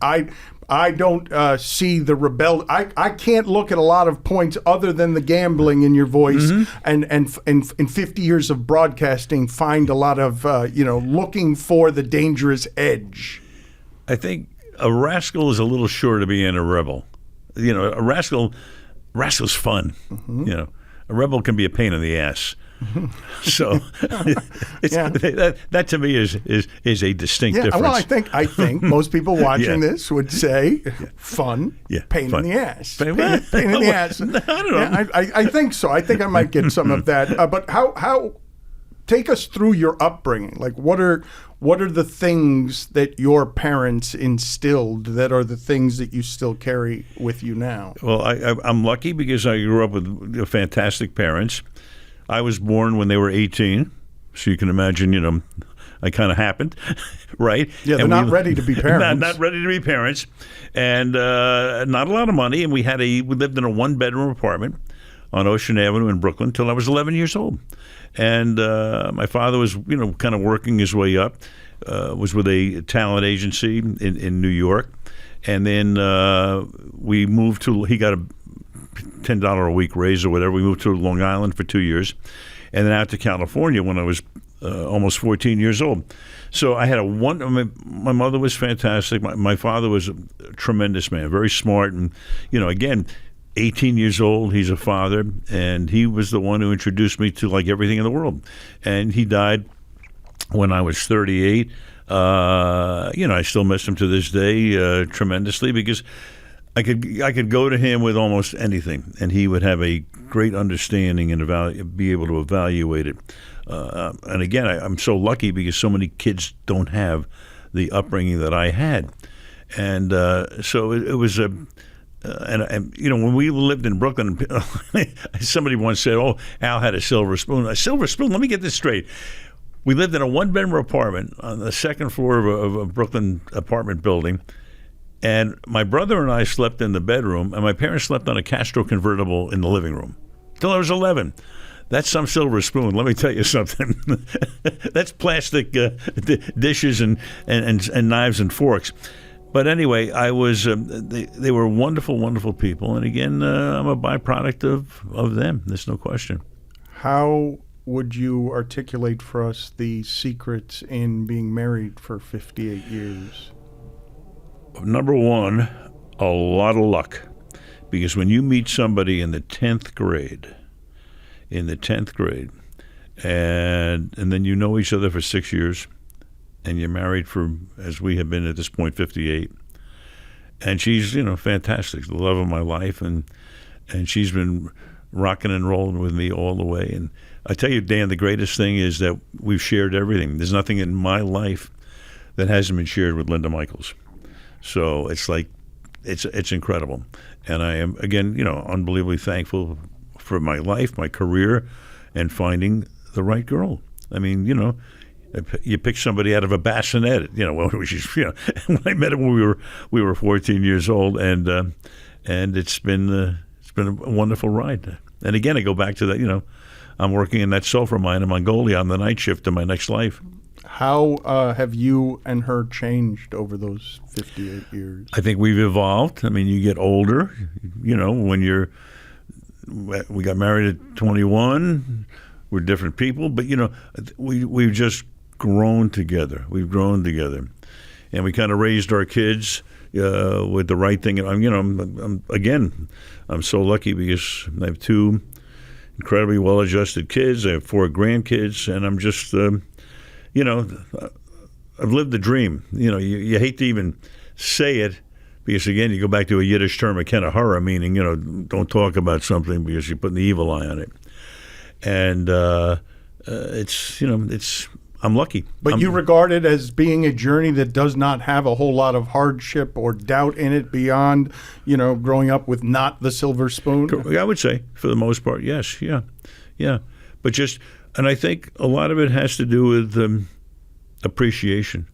I don't see the rebel. I can't look at a lot of points other than the gambling in your voice, and in 50 years of broadcasting, find a lot of looking for the dangerous edge. I think a rascal is a little short of being a rebel. A rascal's fun. A rebel can be a pain in the ass. So that to me is a distinct difference. Well, I think most people watching this would say fun, pain fun. in the ass. Pain in the ass. I don't know. I think so. I think I might get some of that. But how? Take us through your upbringing. Like, what are the things that your parents instilled that are the things that you still carry with you now? Well, I'm lucky because I grew up with fantastic parents. I was born when they were 18, so you can imagine, I kind of happened, right? Yeah, they're not ready to be parents. Not ready to be parents, and not a lot of money. And we lived in a 1-bedroom apartment on Ocean Avenue in Brooklyn till I was 11 years old. And my father was, kind of working his way up, was with a talent agency in New York. And then we moved he got a $10 a week raise or whatever. We moved to Long Island for 2 years, and then out to California when I was almost 14 years old. So I had my mother was fantastic. My father was a tremendous man, very smart, and again, 18 years old. He's a father, and he was the one who introduced me to everything in the world. And he died when I was 38. I still miss him to this day tremendously because I could go to him with almost anything, and he would have a great understanding and be able to evaluate it. And again, I'm so lucky because so many kids don't have the upbringing that I had, and so it was a. And when we lived in Brooklyn, somebody once said, "Oh, Al had a silver spoon." A silver spoon? Let me get this straight. We lived in a 1-bedroom apartment on the second floor of a Brooklyn apartment building. And my brother and I slept in the bedroom, and my parents slept on a Castro convertible in the living room till I was 11. That's some silver spoon. Let me tell you something. That's plastic dishes and knives and forks. But anyway, I was. They were wonderful, wonderful people, and again, I'm a byproduct of them. There's no question. How would you articulate for us the secrets in being married for 58 years? Number one, a lot of luck, because when you meet somebody in the 10th grade, and then you know each other for 6 years, and you're married for, as we have been at this point, 58, and she's fantastic, the love of my life, and she's been rocking and rolling with me all the way. And I tell you, Dan, the greatest thing is that we've shared everything. There's nothing in my life that hasn't been shared with Linda Michaels. So it's it's incredible. And I am, again, unbelievably thankful for my life, my career, and finding the right girl. I mean, you pick somebody out of a bassinet, when I met him when we were 14 years old, and it's been a wonderful ride. And again, I go back to that, I'm working in that sulfur mine in Mongolia on the night shift in my next life. How have you and her changed over those 58 years? I think we've evolved. I mean, you get older, when we got married at 21, we're different people, but we've just grown together. We've grown together. and we kind of raised our kids with the right thing. I'm so lucky because I have 2 incredibly well-adjusted kids. I have 4 grandkids, and I'm just, I've lived the dream. You hate to even say it because, again, you go back to a Yiddish term, a kind of horror, meaning, don't talk about something because you're putting the evil eye on it. And I'm lucky. But you regard it as being a journey that does not have a whole lot of hardship or doubt in it beyond, growing up with not the silver spoon? I would say, for the most part, yes. Yeah. But and I think a lot of it has to do with appreciation.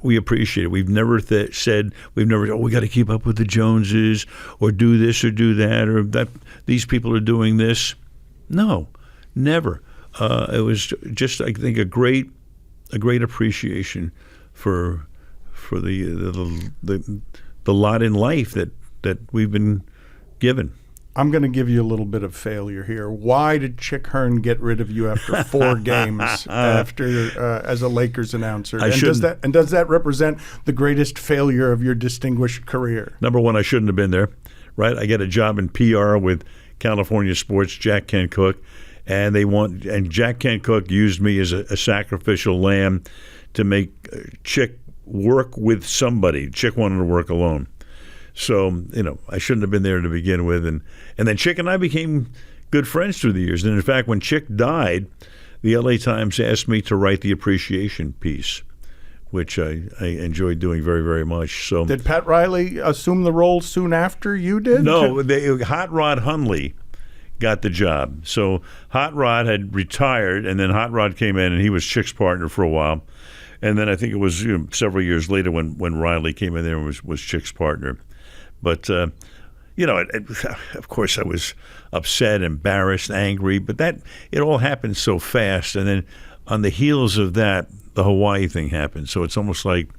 We appreciate it. We've never said, we got to keep up with the Joneses or do this or do that or that these people are doing this. No, never. It was just, I think, a great appreciation for the lot in life that we've been given. I'm going to give you a little bit of failure here. Why did Chick Hearn get rid of you after 4 games as a Lakers announcer? Does that represent the greatest failure of your distinguished career? Number one, I shouldn't have been there. Right, I get a job in PR with California Sports, Jack Kent Cooke, and Jack Kent Cooke used me as a sacrificial lamb to make Chick work with somebody. Chick wanted to work alone. So, I shouldn't have been there to begin with. And then Chick and I became good friends through the years. And in fact, when Chick died, the LA Times asked me to write the appreciation piece, which I enjoyed doing very, very much. So, did Pat Riley assume the role soon after you did? No, Hot Rod Hundley got the job. So Hot Rod had retired, and then Hot Rod came in, and he was Chick's partner for a while. And then I think it was several years later when Riley came in there and was Chick's partner. But, of course I was upset, embarrassed, angry, but it all happened so fast. And then on the heels of that, the Hawaii thing happened. So it's almost like,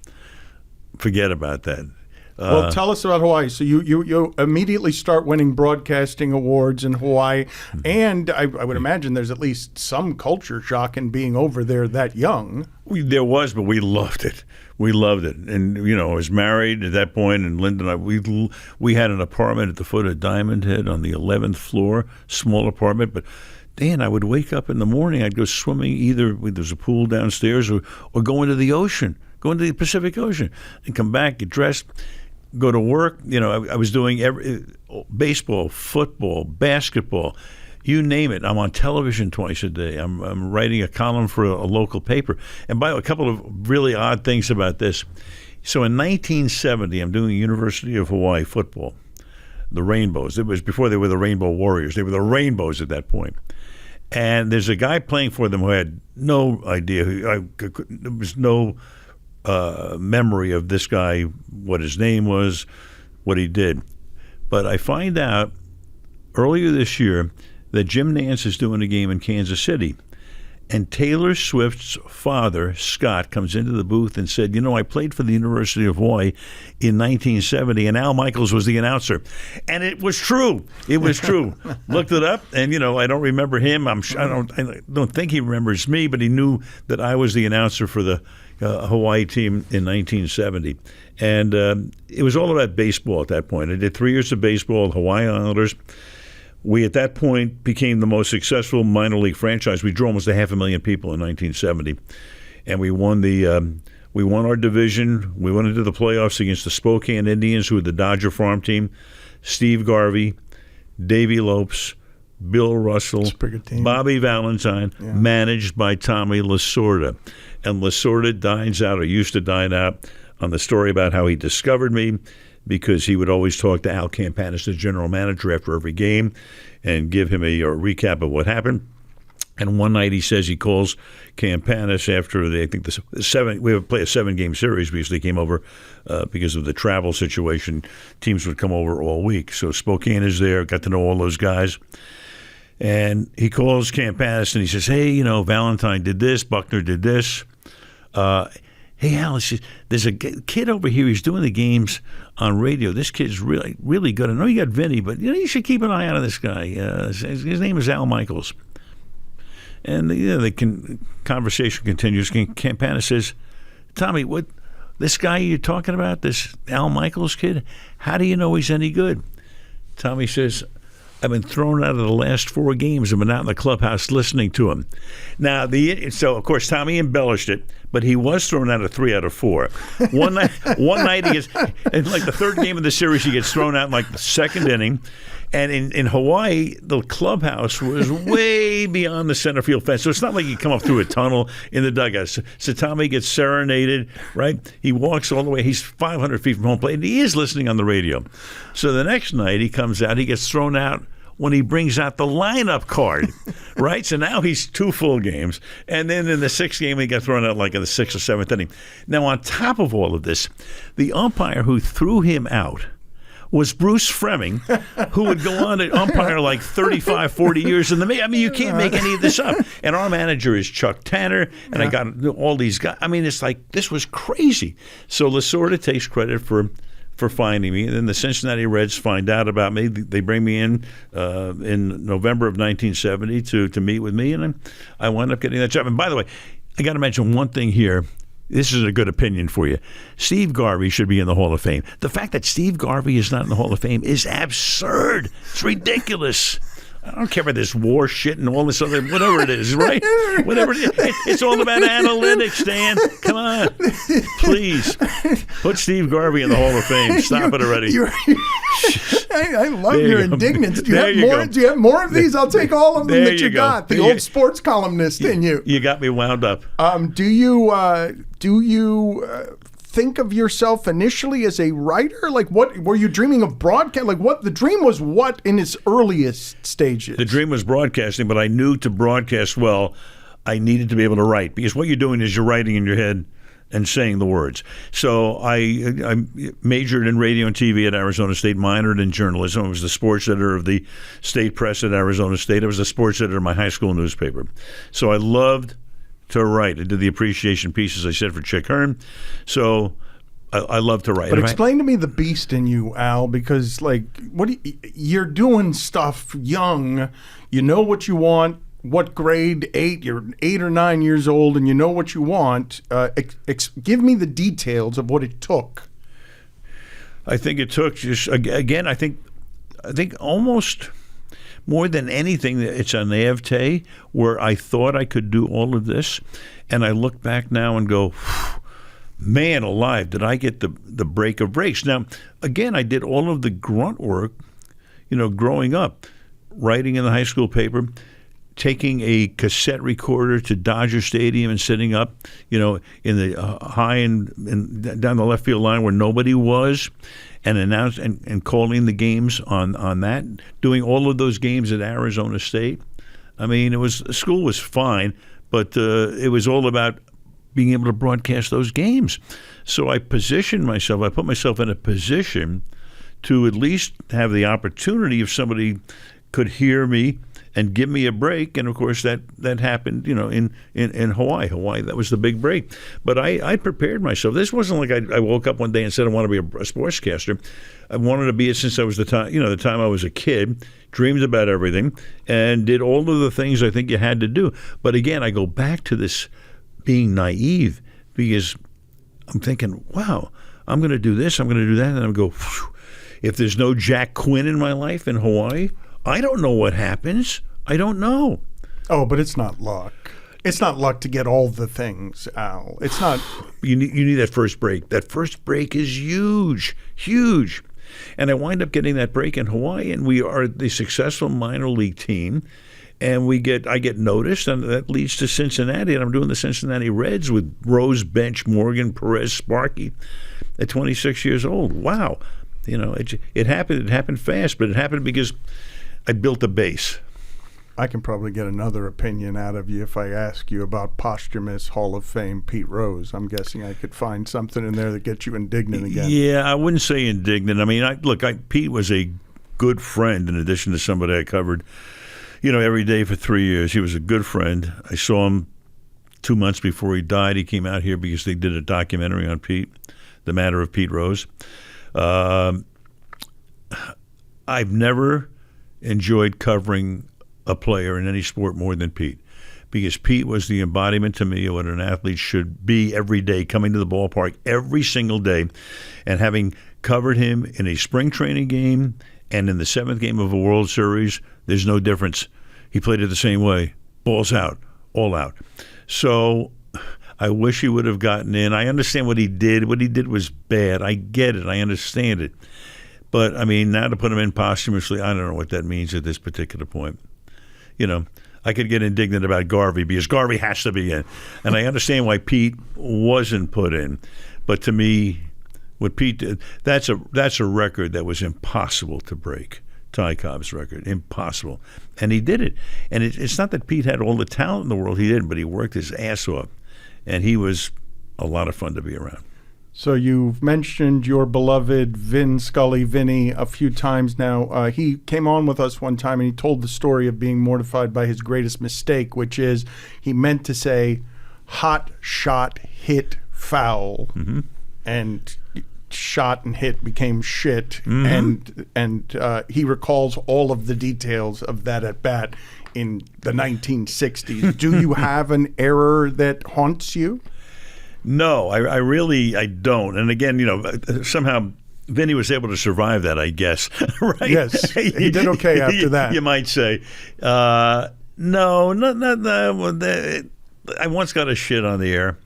forget about that. Well, tell us about Hawaii. So you immediately start winning broadcasting awards in Hawaii, and I would imagine there's at least some culture shock in being over there that young. There was, but we loved it. We loved it. And, I was married at that point, and Linda and I, we had an apartment at the foot of Diamond Head on the 11th floor, small apartment, but Dan, I would wake up in the morning, I'd go swimming either there's a pool downstairs or go into the ocean, go into the Pacific Ocean, and come back, get dressed, go to work. I was doing baseball, football, basketball, you name it. I'm on television twice a day. I'm writing a column for a local paper. And by a couple of really odd things about this. So in 1970, I'm doing University of Hawaii football, the Rainbows. It was before they were the Rainbow Warriors. They were the Rainbows at that point. And there's a guy playing for them who had no idea. There was no memory of this guy, what his name was, what he did. But I find out earlier this year that Jim Nance is doing a game in Kansas City. And Taylor Swift's father, Scott, comes into the booth and said, I played for the University of Hawaii in 1970, and Al Michaels was the announcer. And it was true. It was true. Looked it up, and, I don't remember him. I don't think he remembers me, but he knew that I was the announcer for the Hawaii team in 1970. And it was all about baseball at that point. I did 3 years of baseball, Hawaii Islanders. We, at that point, became the most successful minor league franchise. We drew almost 500,000 people in 1970, and we won our division. We went into the playoffs against the Spokane Indians, who were the Dodger farm team. Steve Garvey, Davey Lopes, Bill Russell, Bobby Valentine, managed by Tommy Lasorda. And Lasorda used to dine out on the story about how he discovered me, because he would always talk to Al Campanis, the general manager, after every game and give him a recap of what happened. And one night he says he calls Campanis after we would play a 7-game series because they came over because of the travel situation. Teams would come over all week. So Spokane is there, got to know all those guys. And he calls Campanis and he says, hey, Valentine did this, Buckner did this. Hey, Al, there's a kid over here. He's doing the games on radio. This kid's really, really good. I know you got Vinny, but you should keep an eye on this guy. His name is Al Michaels. And the conversation continues. Campana says, Tommy, what this guy you're talking about, this Al Michaels kid, how do you know he's any good? Tommy says, I've been thrown out of the last 4 games. I've been out in the clubhouse listening to him. Now, so of course Tommy embellished it, but he was thrown out of 3 out of 4. One night he gets, in like the 3rd game of the series, he gets thrown out in like the 2nd inning. And in Hawaii, the clubhouse was way beyond the center field fence. So it's not like you come up through a tunnel in the dugout. So Tommy gets serenaded, right? He walks all the way. He's 500 feet from home plate, and he is listening on the radio. So the next night he comes out. He gets thrown out when he brings out the lineup card, right? So now he's 2 full games. And then in the 6th game, he got thrown out like in the 6th or 7th inning. Now, on top of all of this, the umpire who threw him out was Bruce Fremming, who would go on to umpire like 35, 40 years in the Majors. I mean, you can't make any of this up. And our manager is Chuck Tanner, and I got all these guys. I mean, it's like, this was crazy. So Lasorda takes credit for finding me. And then the Cincinnati Reds find out about me. They bring me in November of 1970 to meet with me, and I wound up getting that job. And by the way, I got to mention one thing here. This is a good opinion for you. Steve Garvey should be in the Hall of Fame. The fact that Steve Garvey is not in the Hall of Fame is absurd. It's ridiculous. I don't care about this war shit and all this other, whatever it is, right? Whatever it is. It's all about analytics, Dan. Come on. Please. Put Steve Garvey in the Hall of Fame. Stop it already. I love your indignance. Do you have more of these? I'll take all of them that you got. The old sports columnist in you. You got me wound up. Do you think of yourself initially as a writer? Like, what were you dreaming of broadcast? Like, what the dream was? What in its earliest stages? The dream was broadcasting, but I knew to broadcast well, I needed to be able to write, because what you're doing is you're writing in your head and saying the words. So I majored in radio and TV at Arizona State, minored in journalism. I was the sports editor of the state press at Arizona State. I was the sports editor of my high school newspaper. So I loved to write. I did the appreciation pieces, I said, for Chick Hearn. So I love to write. But explain to me the beast in you, Al, because like you're doing stuff young. You know what you want. What grade? 8? You're 8 or 9 years old, and you know what you want. Give me the details of what it took. I think it took just again. I think almost more than anything, it's a naivete where I thought I could do all of this, and I look back now and go, man alive, did I get the break of breaks. Now, again, I did all of the grunt work, growing up, writing in the high school paper, taking a cassette recorder to Dodger Stadium and sitting up, in the high and down the left field line where nobody was, and announced and calling the games on that, doing all of those games at Arizona State. I mean, school was fine, but it was all about being able to broadcast those games. So I put myself in a position to at least have the opportunity if somebody could hear me and give me a break. And of course that happened, in Hawaii. That was the big break. But I prepared myself. This wasn't like I woke up one day and said I want to be a sportscaster. I wanted to be it since I was the time I was a kid, dreamed about everything, and did all of the things I think you had to do. But again, I go back to this being naive, because I'm thinking, wow, I'm going to do this, I'm going to do that, and I'm going to go, phew. If there's no Jack Quinn in my life in Hawaii, I don't know what happens. I don't know. Oh, but it's not luck. It's not luck to get all the things, Al. It's not. You need that first break. That first break is huge, huge. And I wind up getting that break in Hawaii, and we are the successful minor league team. And I get noticed, and that leads to Cincinnati, and I'm doing the Cincinnati Reds with Rose, Bench, Morgan, Perez, Sparky at 26 years old. Wow. It happened. It happened fast, but it happened because I built a base. I can probably get another opinion out of you if I ask you about posthumous Hall of Fame Pete Rose. I'm guessing I could find something in there that gets you indignant again. Yeah, I wouldn't say indignant. I mean, Pete was a good friend in addition to somebody I covered, every day for 3 years. He was a good friend. I saw him 2 months before he died. He came out here because they did a documentary on Pete, The Matter of Pete Rose. I've never enjoyed covering a player in any sport more than Pete, because Pete was the embodiment to me of what an athlete should be every day, coming to the ballpark every single day. And having covered him in a spring training game and in the 7th game of a World Series, there's no difference. He played it the same way. Balls out, all out. So I wish he would have gotten in. I understand what he did. What he did was bad. I get it. I understand it. But, I mean, now to put him in posthumously, I don't know what that means at this particular point. You know, I could get indignant about Garvey because Garvey has to be in. And I understand why Pete wasn't put in. But to me, what Pete did, that's a record that was impossible to break. Ty Cobb's record, impossible. And he did it. And it's not that Pete had all the talent in the world. He didn't, but he worked his ass off. And he was a lot of fun to be around. So you've mentioned your beloved Vin Scully, Vinny, a few times now. He came on with us one time and he told the story of being mortified by his greatest mistake, which is he meant to say hot shot hit foul. Mm-hmm. And shot and hit became shit. Mm-hmm. And he recalls all of the details of that at bat in the 1960s. Do you have an error that haunts you? No, I really don't. And again, you know, somehow Vinny was able to survive that, I guess. Right? Yes, he did okay after that. You might say. No. I once got a shit on the air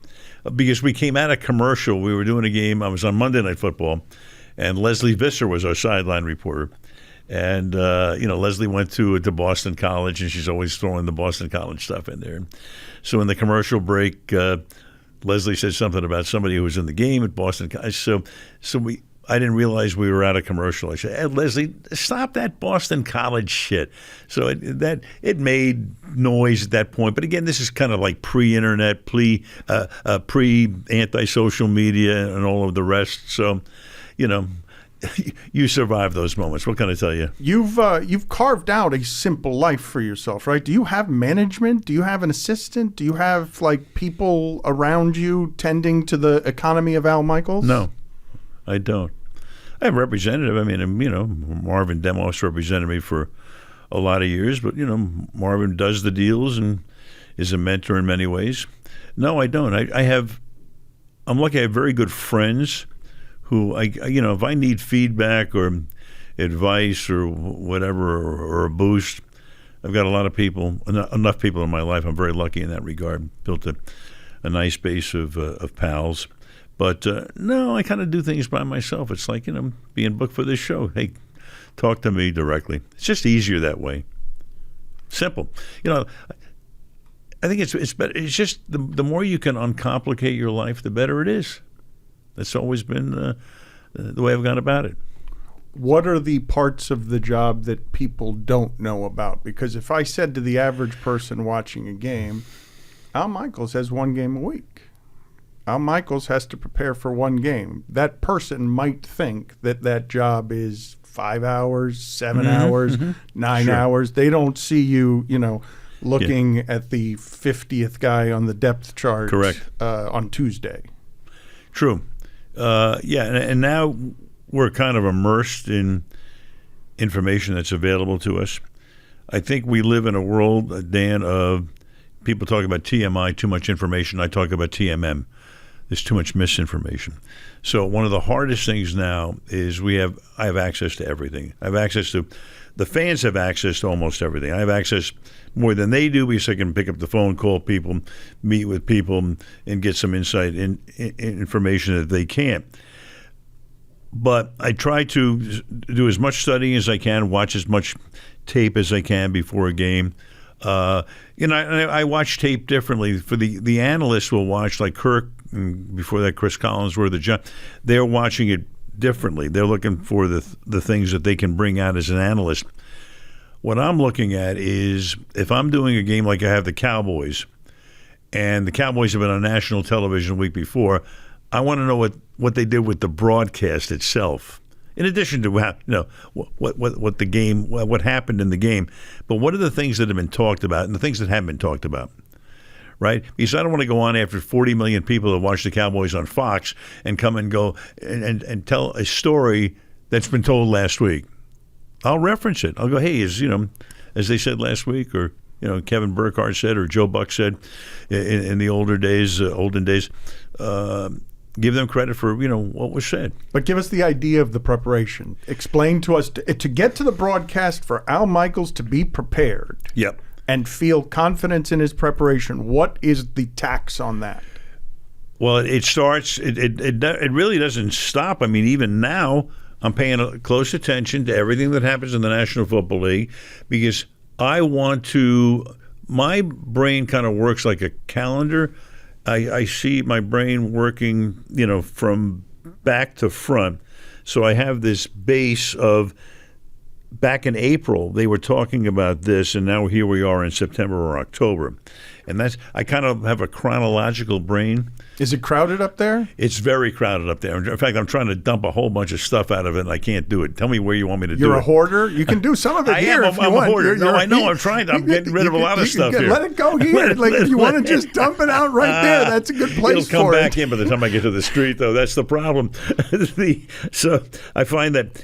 because we came out of commercial. We were doing a game. I was on Monday Night Football, and Leslie Visser was our sideline reporter. And, you know, Leslie went to Boston College, and she's always throwing the Boston College stuff in there. So in the commercial break, Leslie said something about somebody who was in the game at Boston College. So I didn't realize we were out of commercial. I said, hey, Leslie, stop that Boston College shit. So it made noise at that point. But again, this is kind of like pre-internet, pre-anti-social media and all of the rest. So, you know, you survive those moments. What can I tell you? You've carved out a simple life for yourself, right? Do you have management? Do you have an assistant? Do you have like people around you tending to the economy of Al Michaels? No, I don't. I have a representative. I mean, you know, Marvin Demos represented me for a lot of years, but you know, Marvin does the deals and is a mentor in many ways. No, I don't. I'm lucky. I have very good friends who you know, if I need feedback or advice or whatever or a boost, I've got a lot of people, enough people in my life. I'm very lucky in that regard. Built a nice base of pals. But no, I kind of do things by myself. It's like, you know, being booked for this show. Hey, talk to me directly. It's just easier that way. Simple. You know, I think it's better. It's just the more you can uncomplicate your life, the better it is. That's always been the way I've gone about it. What are the parts of the job that people don't know about? Because if I said to the average person watching a game, Al Michaels has one game a week. Al Michaels has to prepare for one game. That person might think that job is 5 hours, 7 hours, 9 hours. They don't see you, you know, looking at the 50th guy on the depth chart. Correct. On Tuesday. True. And now we're kind of immersed in information that's available to us. I think we live in a world, Dan, of people talk about TMI, too much information. I talk about TMM. There's too much misinformation. So one of the hardest things now is I have access to everything. The fans have access to almost everything. I have access more than they do because I can pick up the phone, call people, meet with people, and get some insight in information that they can't. But I try to do as much studying as I can, watch as much tape as I can before a game. You know, I watch tape differently. For the analysts will watch, like Kirk, and before that Chris Collinsworth, they're watching it differently. They're looking for the things that they can bring out as an analyst. What I'm looking at is if I'm doing a game like I have the Cowboys, and the Cowboys have been on national television the week before, I want to know what they did with the broadcast itself. In addition to what the game, what happened in the game, but what are the things that have been talked about and the things that haven't been talked about, right? Because I don't want to go on after 40 million people that watch the Cowboys on Fox and come and go and tell a story that's been told last week. I'll reference it. I'll go, hey, as they said last week, or Kevin Burkhardt said or Joe Buck said in the olden days. Give them credit for what was said. But give us the idea of the preparation. Explain to us to get to the broadcast for Al Michaels to be prepared. Yep. And feel confidence in his preparation. What is the tax on that? Well, it starts. It really doesn't stop. I mean, even now, I'm paying close attention to everything that happens in the National Football League because I want to. My brain kind of works like a calendar. I see my brain working, from back to front. So I have this base of. Back in April, they were talking about this, and now here we are in September or October. And I kind of have a chronological brain. Is it crowded up there? It's very crowded up there. In fact, I'm trying to dump a whole bunch of stuff out of it, and I can't do it. Tell me where you want me to do it. You're a hoarder? You can do some of it here if you want. I'm a hoarder. I know. I'm trying. I'm getting rid of a lot of stuff here. Let it go here. If you want to just dump it out right there, that's a good place for it. It'll come back in by the time I get to the street, though. That's the problem. So I find that,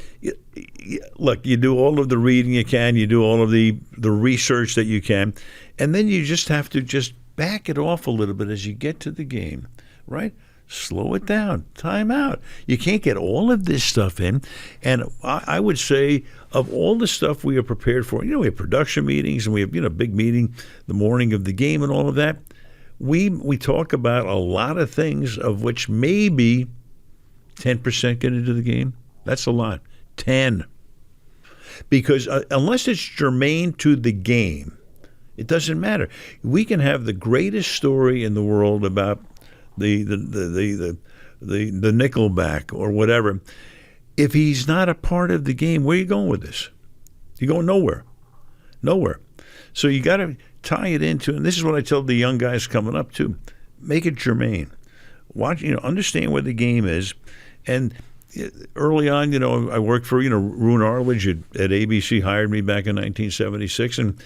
look, you do all of the reading you can. You do all of the research that you can. And then you just have to just back it off a little bit as you get to the game, right? Slow it down. Time out. You can't get all of this stuff in. And I would say of all the stuff we are prepared for, we have production meetings and we have, a big meeting the morning of the game and all of that. We talk about a lot of things of which maybe 10% get into the game. That's a lot. 10. Because unless it's germane to the game, it doesn't matter. We can have the greatest story in the world about the nickelback or whatever. If he's not a part of the game, where are you going with this? You're going nowhere. Nowhere. So you got to tie it into, and this is what I tell the young guys coming up too, make it germane. Watch, understand where the game is. And early on, I worked for, Roone Arledge at ABC, hired me back in 1976, and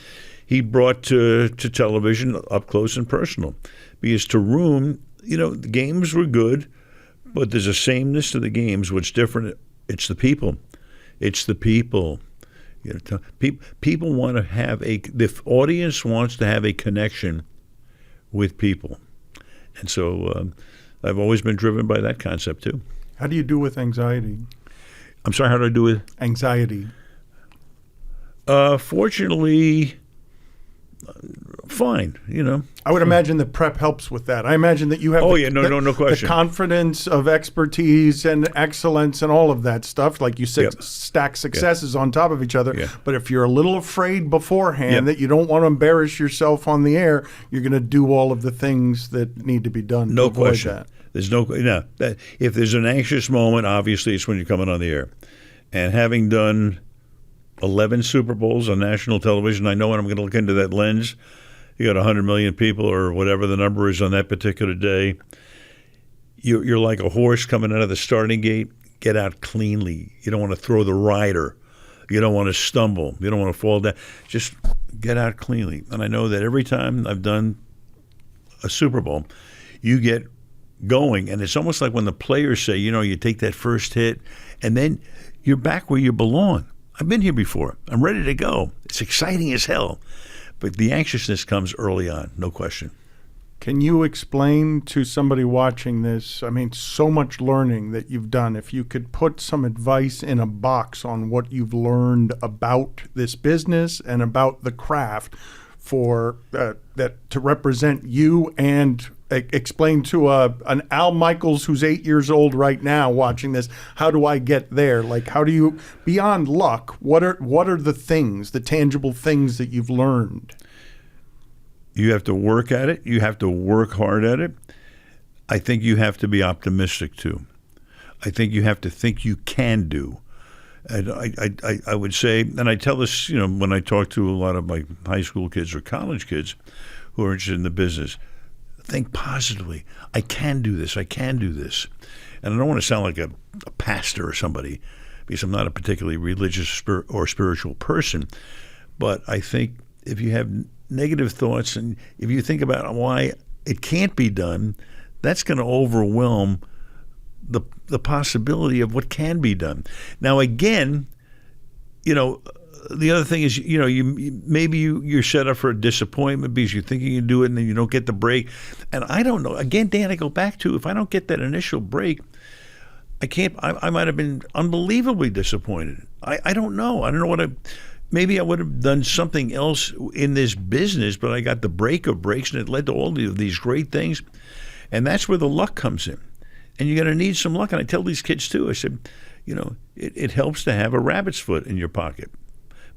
he brought to television up close and personal. Because to Roone, the games were good, but there's a sameness to the games. What's different, it's the people. It's the people. People want to have the audience wants to have a connection with people. And so I've always been driven by that concept too. How do you do with anxiety? I'm sorry, how do I do with? Anxiety. Fortunately, fine, I would imagine that prep helps with that. I imagine that you have no question. The confidence of expertise and excellence and all of that stuff. Like you said, stack successes on top of each other. Yeah. But if you're a little afraid beforehand that you don't want to embarrass yourself on the air, you're going to do all of the things that need to be done to avoid question. that. There's if there's an anxious moment, obviously it's when you're coming on the air. And having done 11 Super Bowls on national television, I know when I'm going to look into that lens, you got 100 million people or whatever the number is on that particular day. You're like a horse coming out of the starting gate. Get out cleanly. You don't want to throw the rider. You don't want to stumble. You don't want to fall down. Just get out cleanly. And I know that every time I've done a Super Bowl, you get going, and it's almost like when the players say, you take that first hit, and then you're back where you belong. I've been here before. I'm ready to go. It's exciting as hell. But the anxiousness comes early on, no question. Can you explain to somebody watching this, so much learning that you've done, if you could put some advice in a box on what you've learned about this business and about the craft for that to represent you and explain to an Al Michaels who's 8 years old right now watching this, how do I get there? Like, how do you, beyond luck, what are the things, the tangible things that you've learned? You have to work at it. You have to work hard at it. I think you have to be optimistic too. I think you have to think you can do. And I would say, and I tell this, when I talk to a lot of my high school kids or college kids who are interested in the business, think positively. I can do this. I can do this. And I don't want to sound like a pastor or somebody because I'm not a particularly religious or spiritual person. But I think if you have negative thoughts and if you think about why it can't be done, that's going to overwhelm the possibility of what can be done. Now, again, the other thing is, maybe you're set up for a disappointment because you're thinking you do it and then you don't get the break. And I don't know. Again, Dan, I go back to, if I don't get that initial break, I might have been unbelievably disappointed. I don't know. I don't know maybe I would have done something else in this business, but I got the break of breaks and it led to all of these great things. And that's where the luck comes in. And you're going to need some luck. And I tell these kids too, I said, it helps to have a rabbit's foot in your pocket.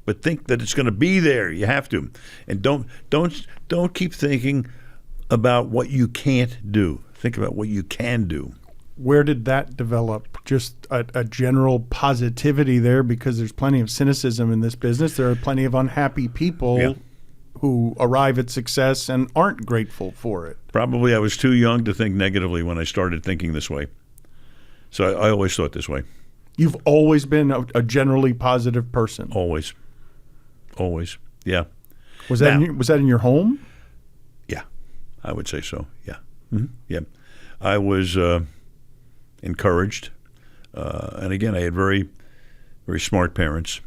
But think that it's going to be there. You have to. And don't keep thinking about what you can't do. Think about what you can do. Where did that develop? Just a general positivity there, because there's plenty of cynicism in this business. There are plenty of unhappy people who arrive at success and aren't grateful for it. Probably I was too young to think negatively when I started thinking this way. So I always thought this way. You've always been a generally positive person. Always. Yeah. Was that in your home? Yeah, I would say so. Yeah. Mm-hmm. Yeah. I was encouraged. And again, I had very, very smart parents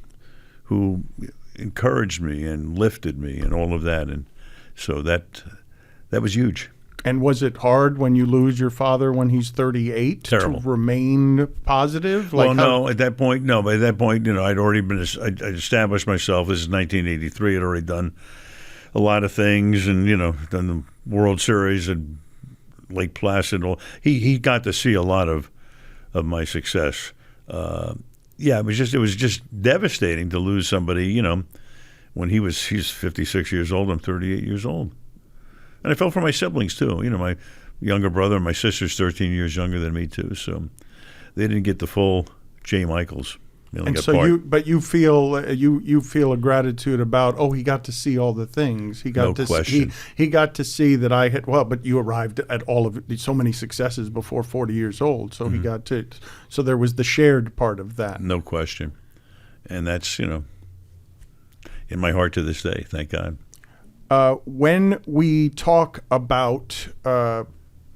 who encouraged me and lifted me and all of that. And so that was huge. And was it hard when you lose your father when he's 38 Terrible. to remain positive? Well, no, at that point, no. By that point, I'd already I'd established myself. This is 1983. I'd already done a lot of things and, done the World Series and Lake Placid. He got to see a lot of my success. It was just devastating to lose somebody, when he's 56 years old, I'm 38 years old. And I felt for my siblings too. My younger brother and my sister's 13 years younger than me too. So they didn't get the full J. Michaels. And so you feel a gratitude about, he got to see all the things. He got no to question. He got to see that I had, but you arrived at all of so many successes before 40 years old. So he got to, so there was the shared part of that. No question. And that's, in my heart to this day, thank God. When we talk about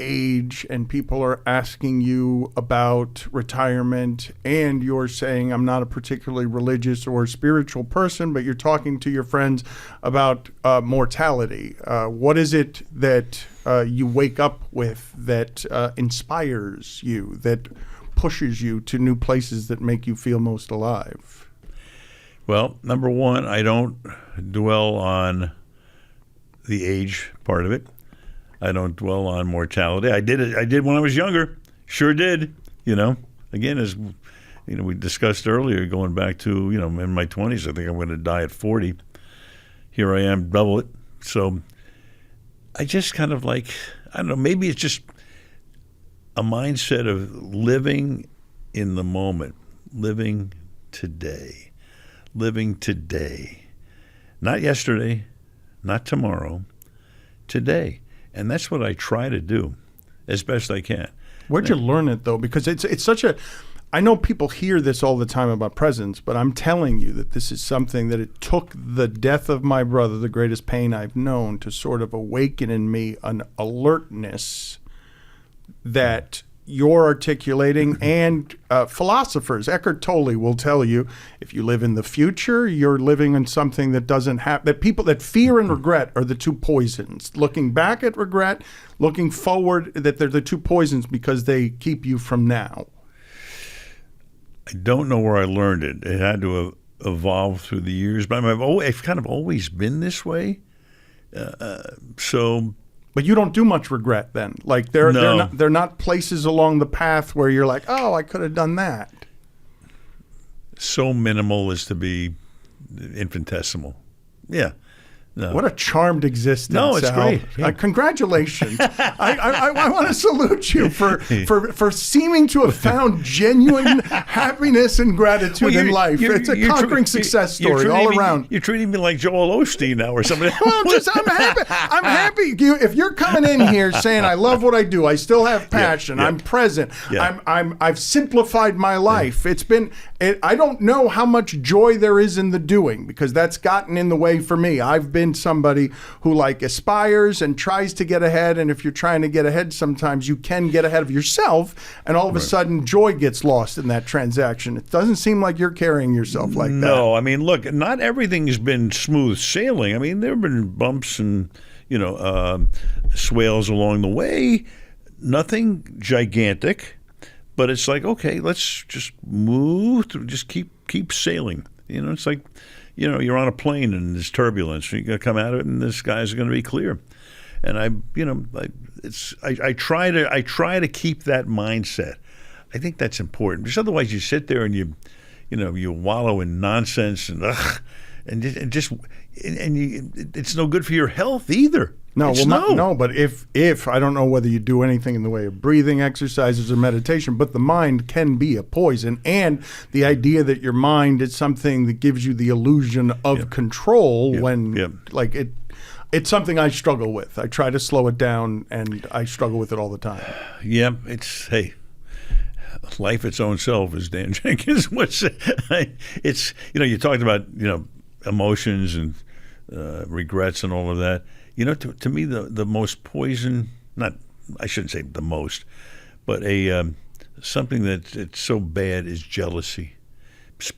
age and people are asking you about retirement and you're saying, I'm not a particularly religious or spiritual person, but you're talking to your friends about mortality, what is it that you wake up with that inspires you, that pushes you to new places that make you feel most alive? Well, number one, I don't dwell on the age part of it. I don't dwell on mortality. I did when I was younger. Sure did. Again, as we discussed earlier, going back to, in my 20s, I think I'm going to die at 40. Here I am, double it. So I just kind of I don't know, maybe it's just a mindset of living in the moment, living today. Not yesterday, not tomorrow, today. And that's what I try to do as best I can. Where'd you learn it, though? Because it's such a – I know people hear this all the time about presence, but I'm telling you that this is something that it took the death of my brother, the greatest pain I've known, to sort of awaken in me an alertness that – you're articulating, and philosophers, Eckhart Tolle will tell you, if you live in the future, you're living in something that doesn't have, that fear and regret are the two poisons. Looking back at regret, looking forward, that they're the two poisons because they keep you from now. I don't know where I learned it. It had to evolve through the years, but I've kind of always been this way. But you don't do much regret then. They're not places along the path where you're like, I could have done that. So minimal as to be infinitesimal. Yeah. No. What a charmed existence. No, it's Al. great. Yeah. Congratulations. I want to salute you for seeming to have found genuine happiness and gratitude in life. It's a conquering success story all around. You're treating me like Joel Osteen now or something. I'm happy. I'm happy. If you're coming in here saying, I love what I do, I still have passion, I'm present, I've simplified my life. I don't know how much joy there is in the doing, because that's gotten in the way for me. I've been been somebody who like aspires and tries to get ahead. And if you're trying to get ahead, sometimes you can get ahead of yourself, and all of a sudden joy gets lost in that transaction. It doesn't seem like you're carrying yourself like that. No, I mean, look, not everything's been smooth sailing. I mean, there have been bumps and, swales along the way. Nothing gigantic, but it's like, okay, let's just move through, just keep sailing. It's like, you're on a plane and there's turbulence. You're going to come out of it and the skies are going to be clear. And I try to keep that mindset. I think that's important, because otherwise you sit there and you wallow in nonsense and it's no good for your health either. No, but if I don't know whether you do anything in the way of breathing exercises or meditation, but the mind can be a poison, and the idea that your mind is something that gives you the illusion of control it's something I struggle with. I try to slow it down, and I struggle with it all the time. Yeah, life its own self, as Dan Jenkins would say. It's you talked about emotions and regrets and all of that. To me, the most poison, I shouldn't say the most, but something that it's so bad is jealousy.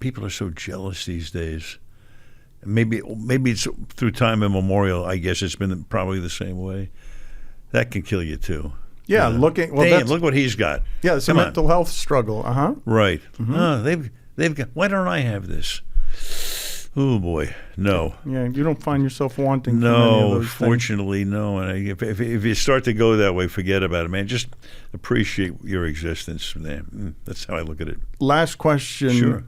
People are so jealous these days. Maybe it's through time immemorial. I guess it's been probably the same way. That can kill you too. Yeah, look what he's got. Yeah, it's a mental health struggle. Right. Mm-hmm. They've got. Why don't I have this? Oh boy, no. Yeah, you don't find yourself wanting. No, fortunately, no. And if you start to go that way, forget about it, man. Just appreciate your existence, man. That's how I look at it. Last question. Sure.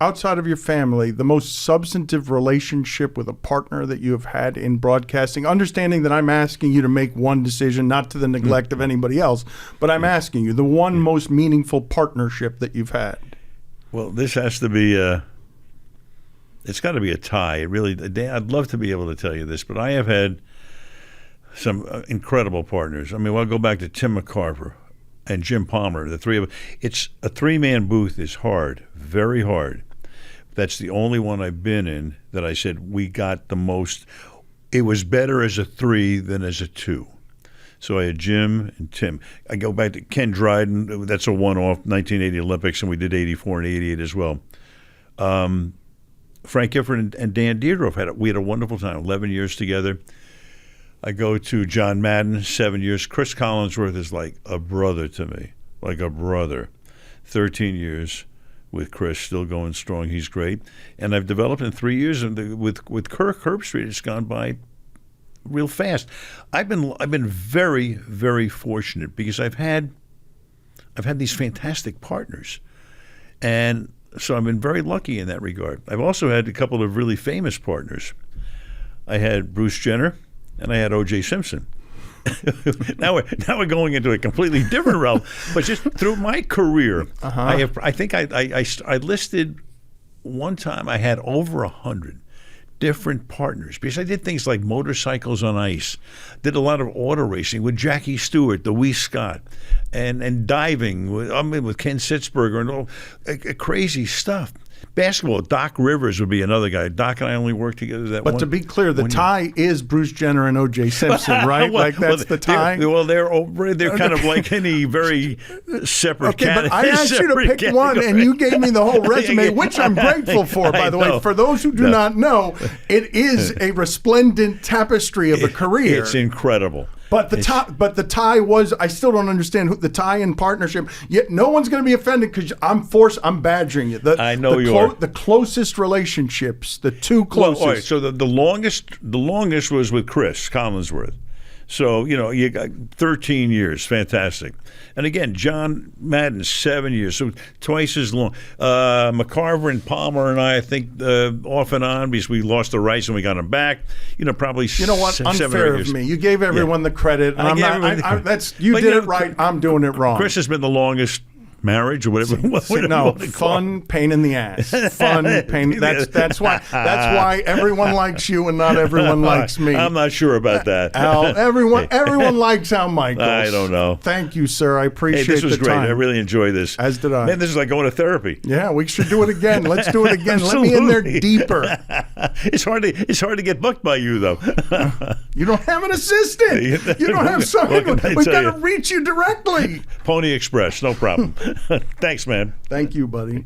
Outside of your family, the most substantive relationship with a partner that you have had in broadcasting, understanding that I'm asking you to make one decision, not to the neglect of anybody else, but I'm asking you, the one most meaningful partnership that you've had. Well, this has to be it's got to be a tie. Really, I'd love to be able to tell you this, but I have had some incredible partners. I mean, I'll go back to Tim McCarver and Jim Palmer, the three of them. It's a three-man booth is hard, very hard. That's the only one I've been in that I said we got the most. It was better as a three than as a two. So I had Jim and Tim. I go back to Ken Dryden. That's a one-off, 1980 Olympics, and we did 84 and 88 as well. Frank Gifford and Dan Dierdorf, we had a wonderful time, 11 years together. I go to John Madden, 7 years. Cris Collinsworth is like a brother to me, like a brother. 13 years with Cris, still going strong. He's great. And I've developed in 3 years with Kirk Herbstreit. It's gone by real fast. I've been very, very fortunate because I've had these fantastic partners, and so I've been very lucky in that regard. I've also had a couple of really famous partners. I had Bruce Jenner, and I had O.J. Simpson. now we're going into a completely different realm. But just through my career, I listed one time I had over 100 different partners, because I did things like motorcycles on ice, did a lot of auto racing with Jackie Stewart, Louis Scott, and diving with Ken Sitzberger and all crazy stuff. Basketball, Doc Rivers would be another guy. Doc and I only worked together But to be clear, the tie is Bruce Jenner and O.J. Simpson, right? That's the tie? They're kind of like any very separate but I asked you to pick category. one, and you gave me the whole resume, which I'm grateful for, by the way. For those who do not know, it is a resplendent tapestry of a career. It's incredible. But the tie was, I still don't understand the tie in partnership. Yet no one's going to be offended because I'm badgering you. I know you are. The closest relationships, the two closest. Well, all right, so the longest was with Cris Collinsworth. So, you got 13 years, fantastic. And again, John Madden, 7 years, so twice as long. McCarver and Palmer and I think off and on, because we lost the rights and we got them back, probably unfair of me. You gave everyone the credit. And you did it right. I'm doing it wrong. Cris has been the longest marriage or whatever. No, fun, pain in the ass. Fun, pain. That's why everyone likes you and not everyone likes me. I'm not sure about that. Al, everyone likes Al Michaels. I don't know. Thank you, sir. I appreciate this was the great. time. I really enjoyed this. As did I. Man, this is like going to therapy. Yeah, we should do it again. Let's do it again. Let me in there deeper. It's hard to get booked by you, though. You don't have an assistant. You don't have someone. We've got to reach you directly. Pony Express, no problem. Thanks, man. Thank you, buddy.